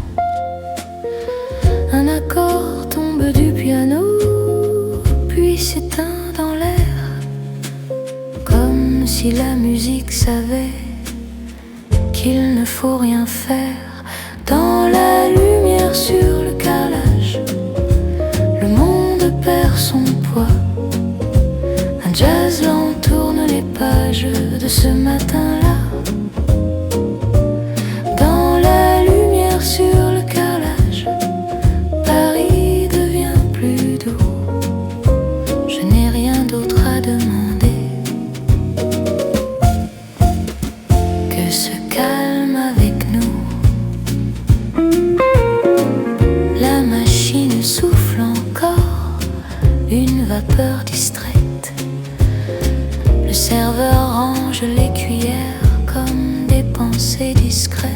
Un accord tombe du piano, puis s'éteint dans l'air, comme si la musique savait qu'il ne faut rien faire. Dans la lumière sur le carrelage, le monde perd son poids. Un jazz lent tourne les pages de ce matin-là. Dans la lumière sur le carrelage, Paris devient plus doux. Je n'ai rien d'autre à demander que ce calme avec nous. La machine souffle encore, une vapeur distraite. Le serveur range les cuillères comme des pensées discrètes.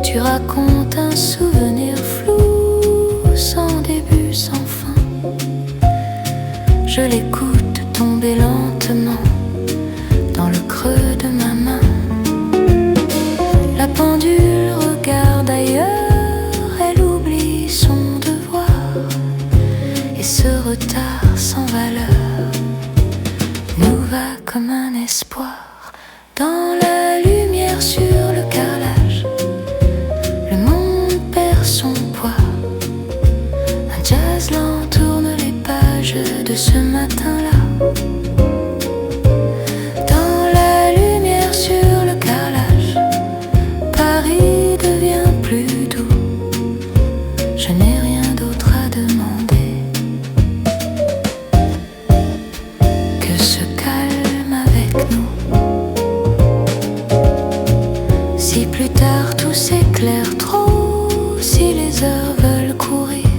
Tu racontes un souvenir flou, sans début, sans fin. Je l'écoute tomber lentement dans le creux de ma main. La pendule regarde ailleurs, elle oublie son devoir. Et ce retard sans valeur nous va comme un espoir. Dans la lumière sur le carrelage, le monde perd son poids. Un jazz lent tourne les pages de ce matin-là. Dans la lumière sur le carrelage, Paris devient plus doux. Je n'ai rien d'autre à demander que ce calme avec nous. Si plus tard tout s'éclaire trop, si les heures veulent courir,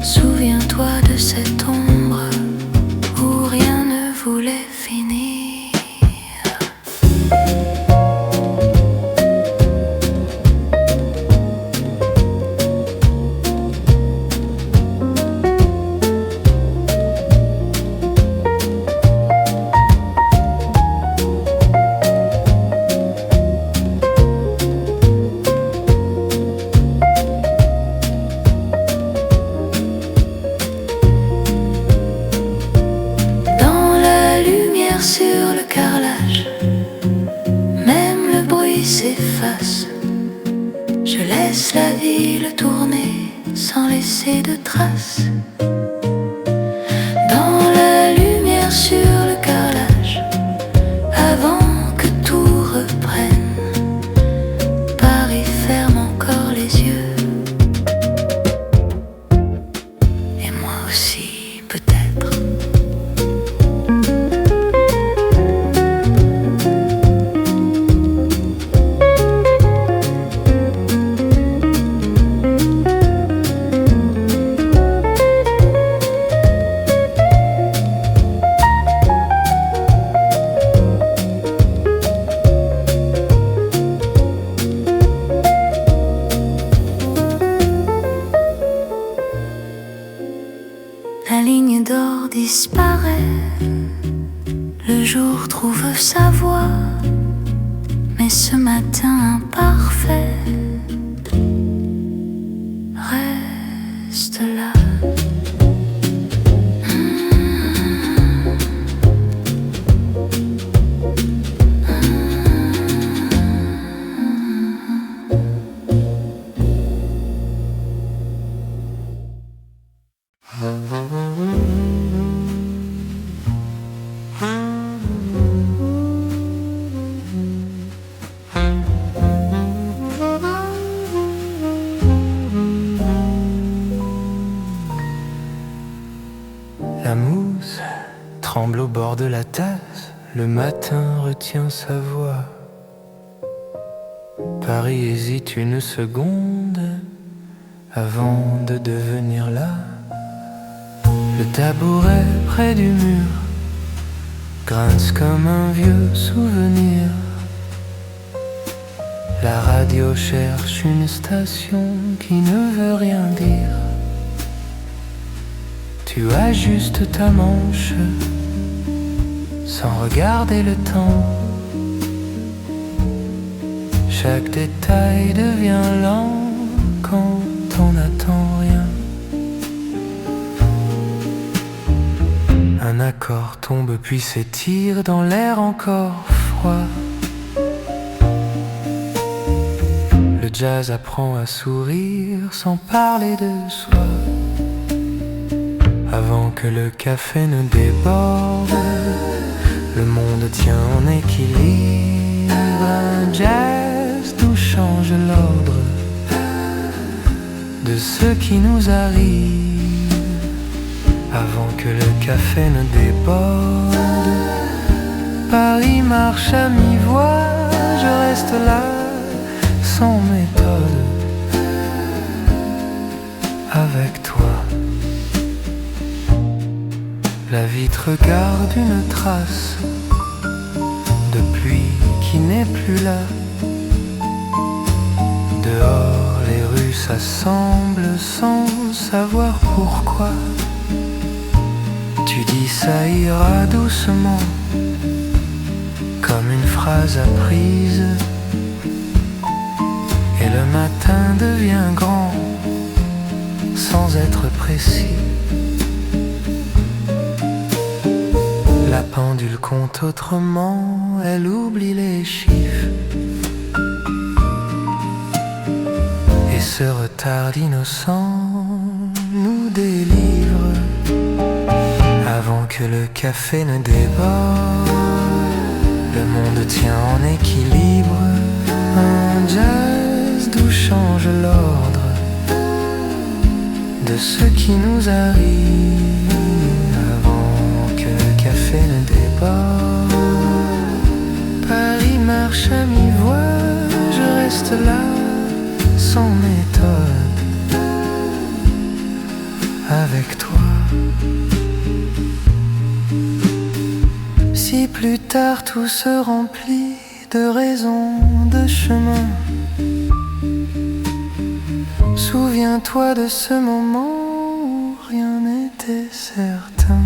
souviens-toi de cette ombre où rien ne voulait finir. Sur le carrelage, même le bruit s'efface. Je laisse la ville tourner sans laisser de traces. Dans la lumière sur le carrelage, avant que tout reprenne, Paris ferme encore les yeux. Et moi aussi peut-être. La ligne d'or disparaît, le jour trouve sa voie, mais ce matin imparfait reste là. La mousse tremble au bord de la tasse, le matin retient sa voix. Paris hésite une seconde avant de devenir là. Le tabouret près du mur grince comme un vieux souvenir. La radio cherche une station qui ne veut rien dire. Tu ajustes ta manche sans regarder le temps. Chaque détail devient lent quand on n'attend rien. Un accord tombe puis s'étire dans l'air encore froid. Le jazz apprend à sourire sans parler de soi. Avant que le café ne déborde, le monde tient en équilibre. Un jazz d'où change l'ordre de ce qui nous arrive. Avant que le café ne déborde, Paris marche à mi-voix. Je reste là sans méthode avec toi. La vitre garde une trace de pluie qui n'est plus là. Dehors les rues s'assemblent sans savoir pourquoi. Tu dis ça ira doucement, comme une phrase apprise. Et le matin devient grand, sans être précis. La pendule compte autrement, elle oublie les chiffres. Et ce retard innocent nous délivre. Avant que le café ne déborde, le monde tient en équilibre. Un jazz d'où change l'ordre de ce qui nous arrive. Avant que le café ne déborde, Paris marche à mi-voix. Je reste là sans méthode avec toi. Si plus tard tout se remplit de raisons, de chemins, souviens-toi de ce moment où rien n'était certain.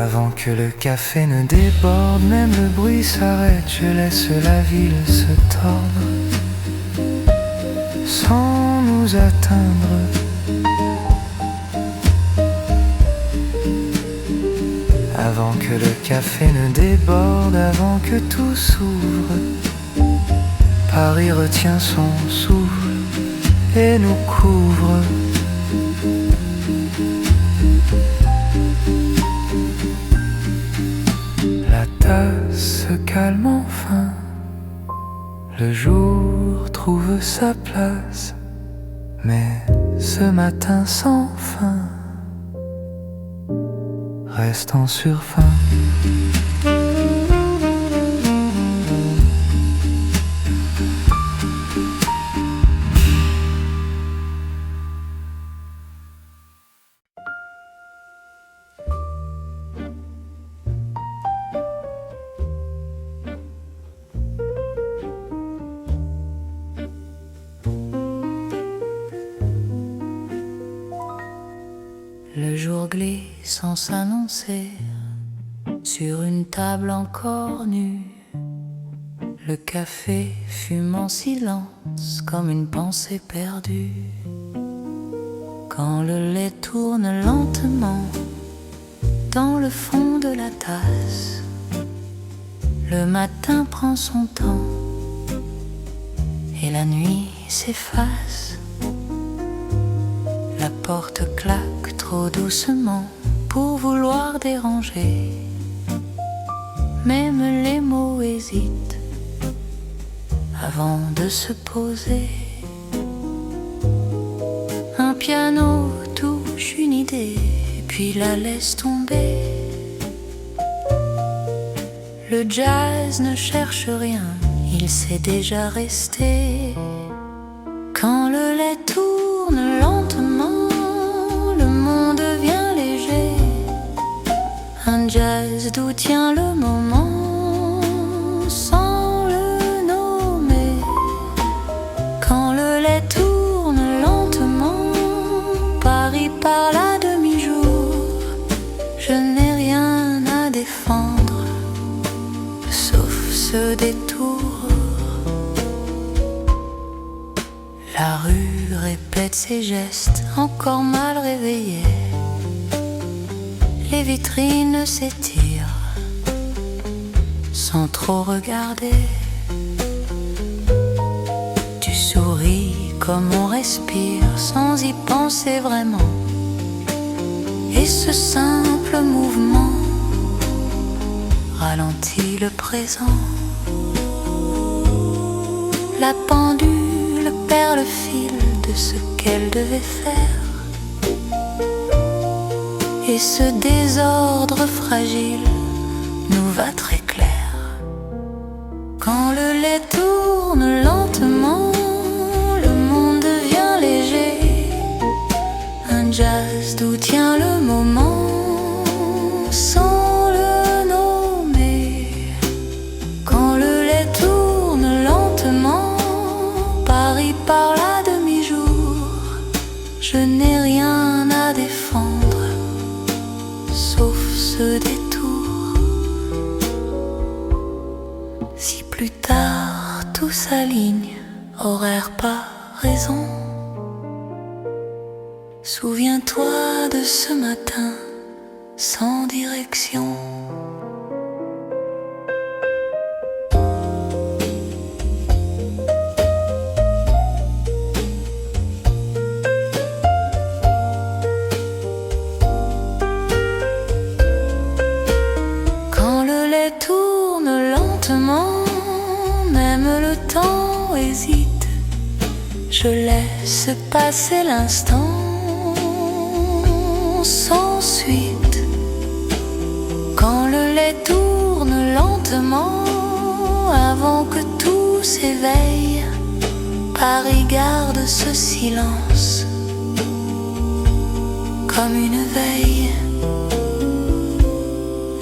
Avant que le café ne déborde, même le bruit s'arrête. Je laisse la ville se tordre sans nous atteindre. Avant que le café ne déborde, avant que tout s'ouvre, Paris retient son souffle et nous couvre. La tasse se calme enfin, le jour trouve sa place, mais ce matin sans fin reste en surface. Le jour glisse sans s'annoncer sur une table encore nue. Le café fume en silence comme une pensée perdue. Quand le lait tourne lentement dans le fond de la tasse, le matin prend son temps et la nuit s'efface. La porte claque trop doucement pour vouloir déranger. Même les mots hésitent avant de se poser. Un piano touche une idée, puis la laisse tomber. Le jazz ne cherche rien, il sait déjà rester. Quand le lait tourne lentement, le monde devient léger. Un jazz d'où tient le moment sans le détour. La rue répète ses gestes, encore mal réveillés. Les vitrines s'étirent sans trop regarder. Tu souris comme on respire sans y penser vraiment. Et ce simple mouvement ralentit le présent. La pendule perd le fil de ce qu'elle devait faire. Et ce désordre fragile nous va très clair. Quand le lait tourne lentement, le monde devient léger. Un jazz d'où tient le moment sans le nommer. Quand le lait tourne lentement, Paris parle à demi-jour. Je n'ai rien à défendre, sauf ce détour. Si plus tard tout s'aligne, horaire pas raison, souviens-toi de ce matin sans direction. Quand le lait tourne lentement, même le temps hésite. Je laisse passer l'instant sans suite. Quand le lait tourne lentement, avant que tout s'éveille, Paris garde ce silence comme une veille.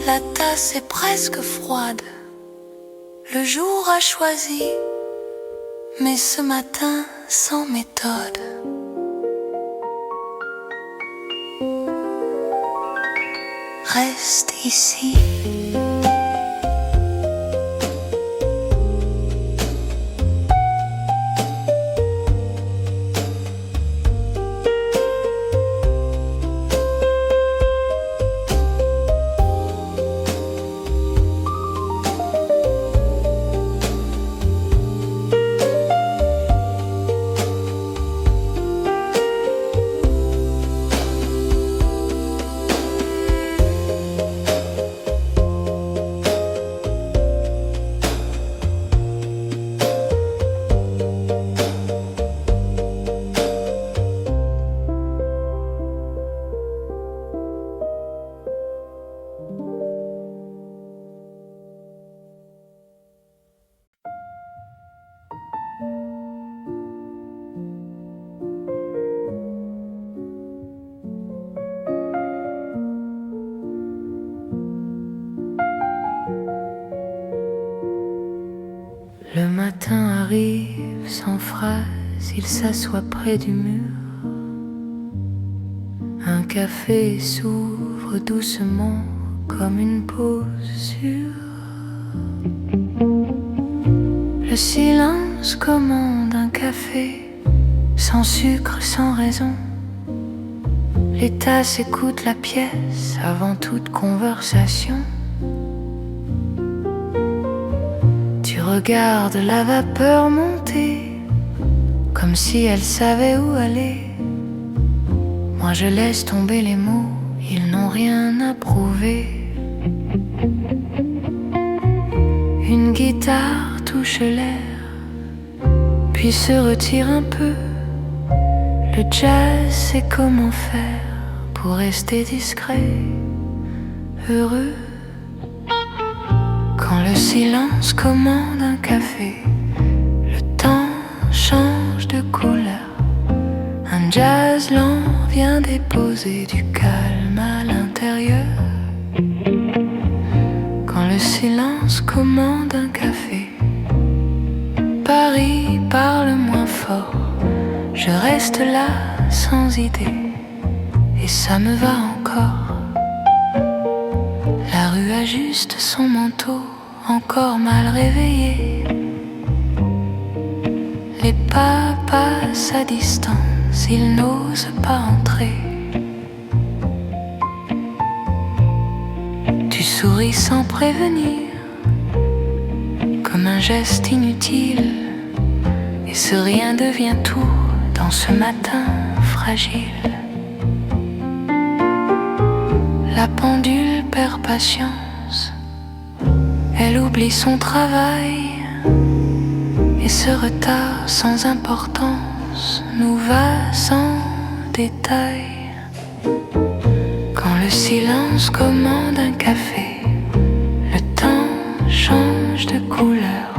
La tasse est presque froide, le jour a choisi, mais ce matin sans méthode. Reste ici. Le matin arrive sans phrase, il s'assoit près du mur. Un café s'ouvre doucement comme une pause sûre. Le silence commande un café, sans sucre, sans raison. Les tasses écoutent la pièce avant toute conversation. Tu regardes la vapeur monter, comme si elle savait où aller. Moi je laisse tomber les mots, ils n'ont rien à prouver. Une guitare touche l'air, puis se retire un peu. Le jazz sait comment faire pour rester discret, heureux. Quand le silence commande un café, le temps change de couleur. Un jazz lent vient déposer du calme à l'intérieur. Quand le silence commande un café, Paris parle moins fort. Je reste là sans idée, et ça me va encore. La rue ajuste son manteau encore mal réveillé. Les pas passent à distance, ils n'osent pas entrer. Tu souris sans prévenir, comme un geste inutile, et ce rien devient tout dans ce matin fragile. La pendule perd patience, elle oublie son travail, et ce retard sans importance nous va sans détail. Quand le silence commande un café, le temps change de couleur.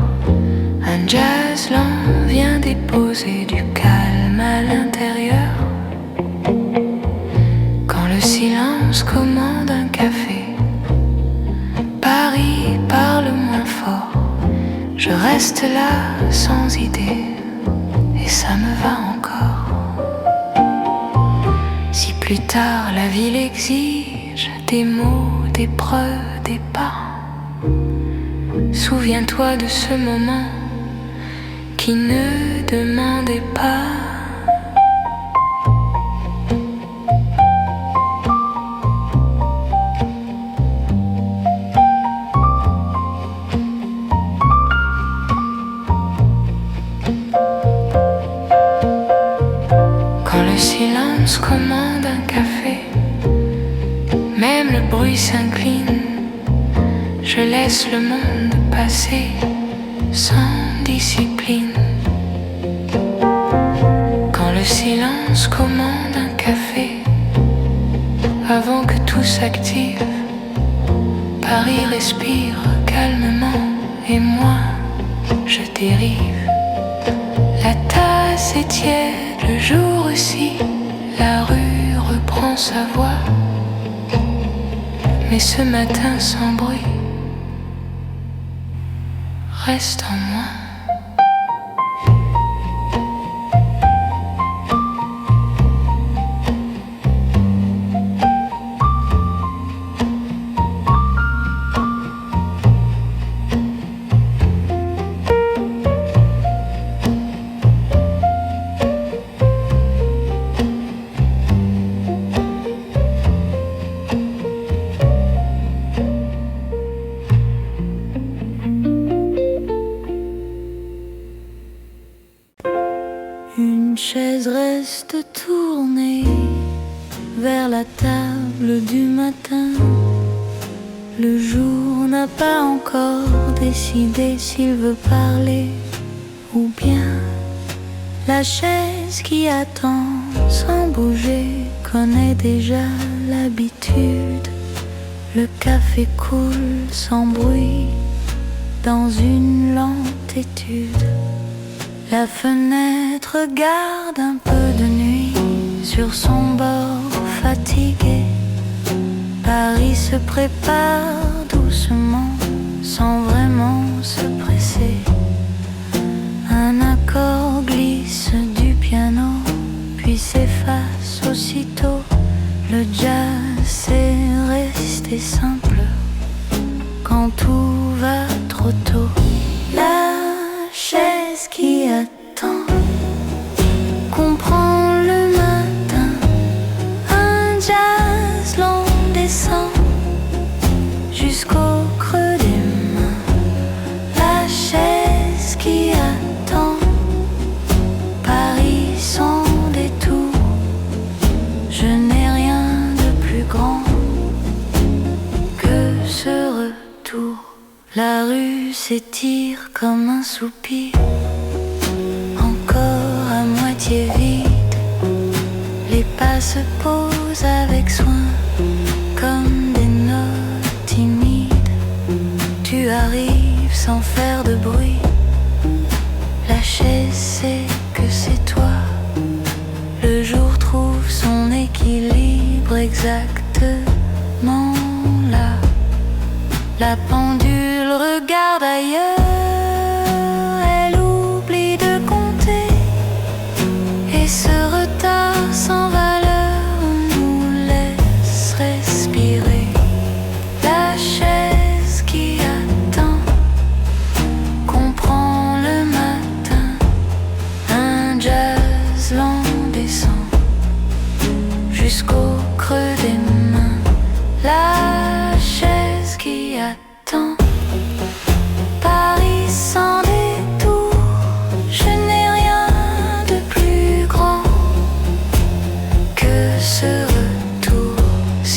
Un jazz lent vient déposer du calme à l'intérieur. Quand le silence commande un café, Paris parle moins fort. Je reste là sans idée, et ça me va encore. Si plus tard la ville exige des mots, des preuves, des pas, souviens-toi de ce moment qui ne demandait pas. Commande un café, même le bruit s'incline. Je laisse le monde passer sans discipline. Quand le silence commande un café, avant que tout s'active, Paris respire calmement et moi je dérive. La tasse est tiède, le jour aussi. La rue reprend sa voix, mais ce matin sans bruit reste en moi. Une chaise reste tournée vers la table du matin. Le jour n'a pas encore décidé s'il veut parler ou bien la chaise qui attend sans bouger connaît déjà l'habitude. Le café coule sans bruit dans une lente étude. La fenêtre garde un peu de nuit sur son bord fatigué. Paris se prépare doucement sans vraiment se presser. Un accord glisse du piano puis s'efface aussitôt. Le jazz c'est resté simple quand tout va trop tôt. La chaise qui attend comprend le matin. Un jazz lent descend jusqu'au creux des mains. La chaise qui attend Paris sans détour. Je n'ai rien de plus grand que ce retour. La rue s'étire comme un soupir, encore à moitié vide. Les pas se posent avec soin, comme des notes timides. Tu arrives sans faire de bruit. La chaise sait que c'est toi. Le jour trouve son équilibre exactement là. La pendule regarde ailleurs, elle oublie de compter, et ce retard sans valeur nous laisse respirer. La chaise qui attend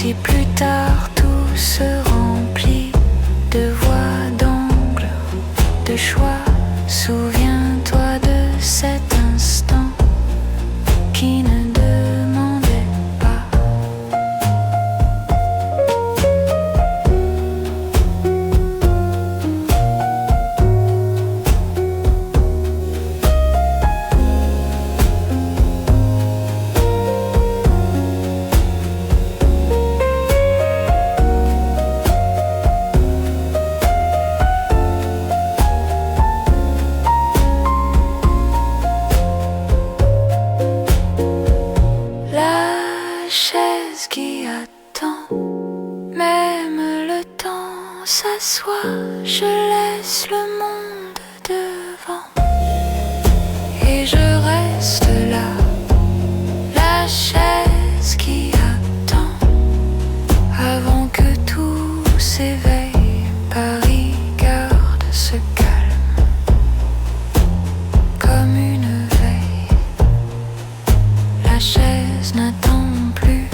Si plus tard tout se remplit de voix, d'angles, de choix, souviens-toi de cet instant qui ne demandait pas. Chaise qui attend, même le temps s'assoit, je laisse le monde devant et je reste là. La chaise qui attend, avant que tout s'éveille, Paris garde ce calme comme une veille. La chaise n'attend plus.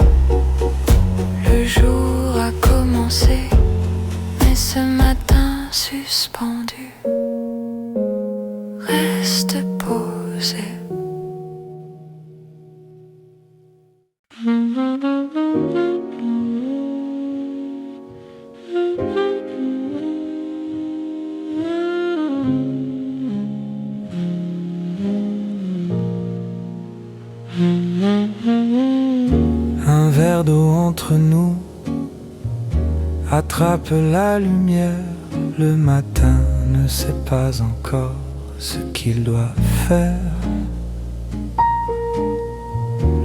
Le jour a commencé, mais ce matin suspendu reste posé. Un verre d'eau entre nous attrape la lumière. Le matin ne sait pas encore ce qu'il doit faire.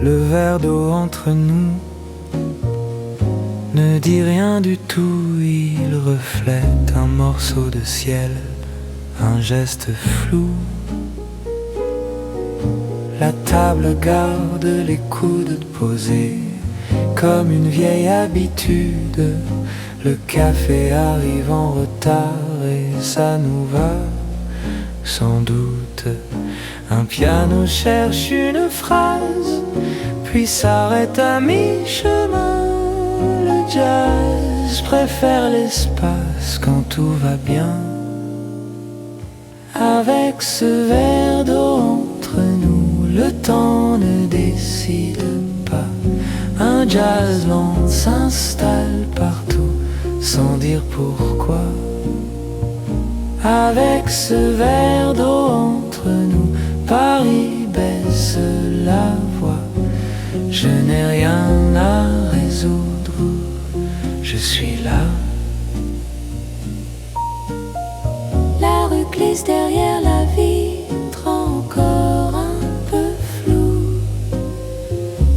Le verre d'eau entre nous ne dit rien du tout. Il reflète un morceau de ciel, un geste flou. La table garde les coudes posés comme une vieille habitude. Le café arrive en retard et ça nous va sans doute. Un piano cherche une phrase, puis s'arrête à mi-chemin. Le jazz préfère l'espace quand tout va bien. Avec ce verre d'eau entre nous, le temps ne décide pas. Un jazz lent s'installe partout sans dire pourquoi. Avec ce verre d'eau entre nous, Paris baisse la voix. Je n'ai rien à résoudre, je suis là. La rue glisse derrière la vitre, encore un peu floue.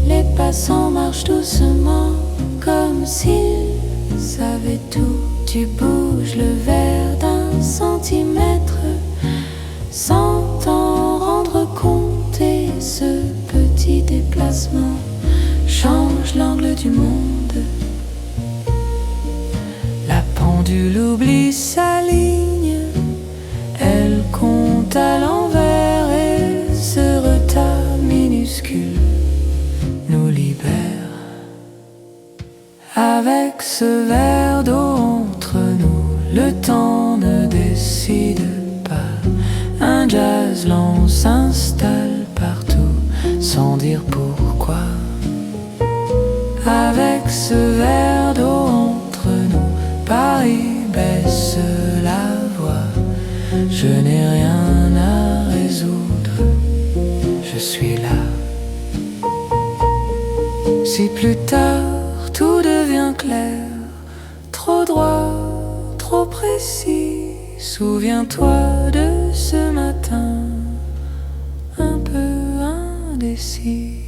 Les passants marchent doucement comme s'ils savaient tout. Tu bouges le verre d'un centimètre sans t'en rendre compte, et ce petit déplacement change l'angle du monde. La pendule oublie sa ligne, elle compte à l'envers et ce retard minuscule nous libère. Avec ce verre d'eau entre nous, le temps ne décide pas. Un jazz lent s'installe partout sans dire pourquoi. Avec ce verre d'eau entre nous, Paris baisse la voix. Je n'ai rien à résoudre, je suis là. Si plus tard tout devient clair, trop droit, trop précis, souviens-toi de ce matin un peu indécis.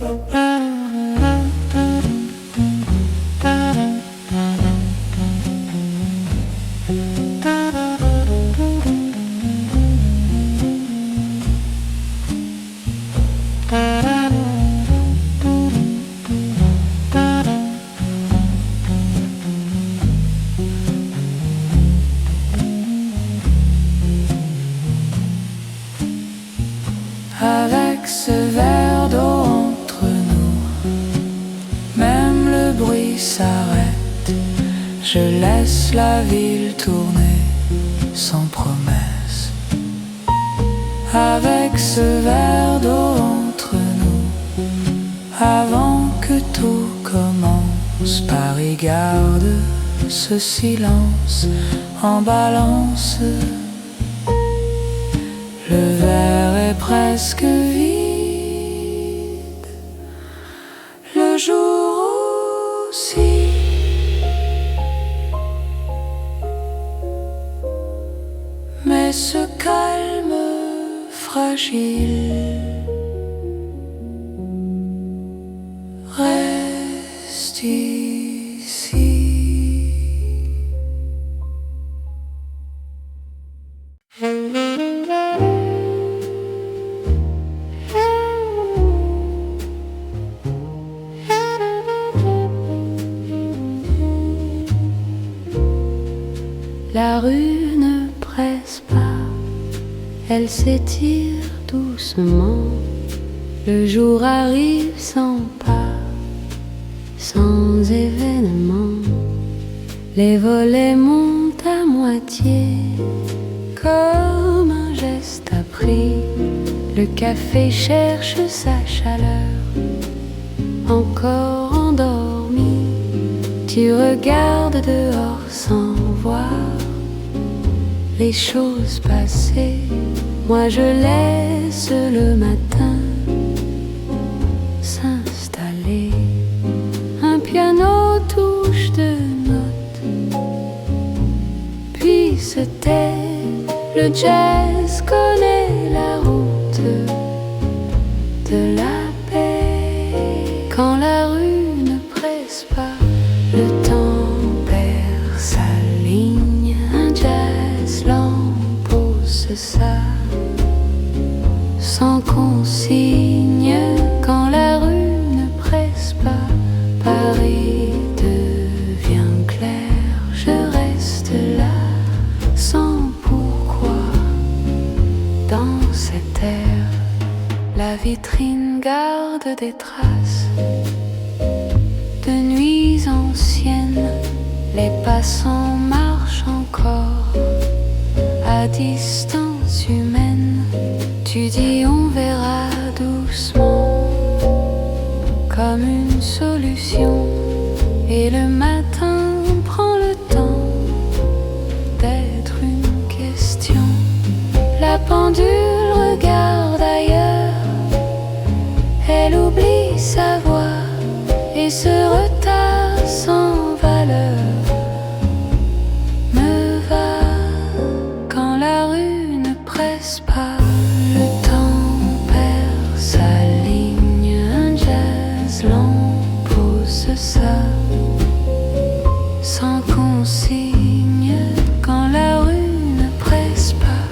Avec ce verre d'eau entre nous, s'arrête. Je laisse la ville tourner sans promesse. Avec ce verre d'eau entre nous, avant que tout commence, Paris garde ce silence en balance. Le verre est presque vide, le jour aussi. Mais ce calme fragile reste ici. La rue ne presse pas, elle s'étire doucement. Le jour arrive sans pas, sans événement. Les volets montent à moitié, comme un geste appris. Le café cherche sa chaleur, encore endormi. Tu regardes dehors sans voir les choses passer. Moi je laisse le matin s'installer. Un piano touche de notes, puis se tait. Le jazz connaît la route de la paix. Quand la rue ne presse pas, le temps perd sa ligne. Un jazz lent pose ça sans consigne. Quand la rue ne presse pas, Paris devient clair. Je reste là sans pourquoi. Dans cet air, la vitrine garde des traces de nuits anciennes. Les passants marchent encore à distance humaine. Tu dis on verra doucement, comme une solution. Et le matin prend le temps d'être une question. La pendule regarde ailleurs, elle oublie sa voix et ce retard sans valeur me va. Quand la rue ne presse pas, le temps perd sa ligne. Un jazz lent pose ça sans consigne. Quand la rue ne presse pas,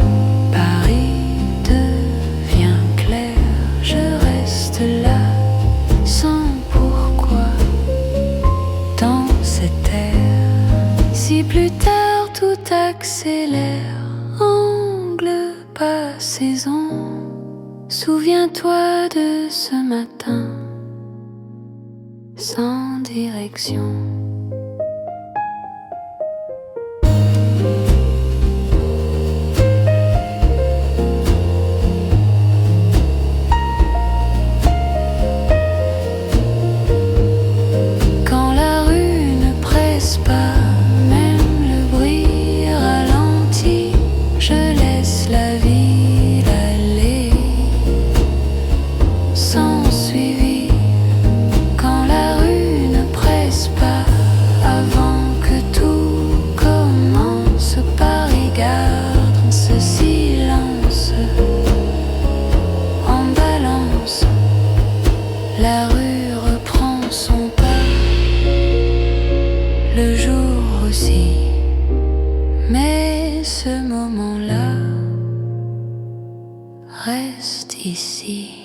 Paris devient clair. Je reste là sans pourquoi. Dans cet air, si plus tard tout accélère, angle pas saison, souviens-toi de ce matin sans direction. Quand la rue ne presse pas, même le bruit ralentit. Je laisse la ville aller sans suivi. Quand la rue ne presse pas, avant que tout commence, Paris garde ce silence en balance. La rue reprend son pas, le jour aussi. Mais ce moment-là reste ici.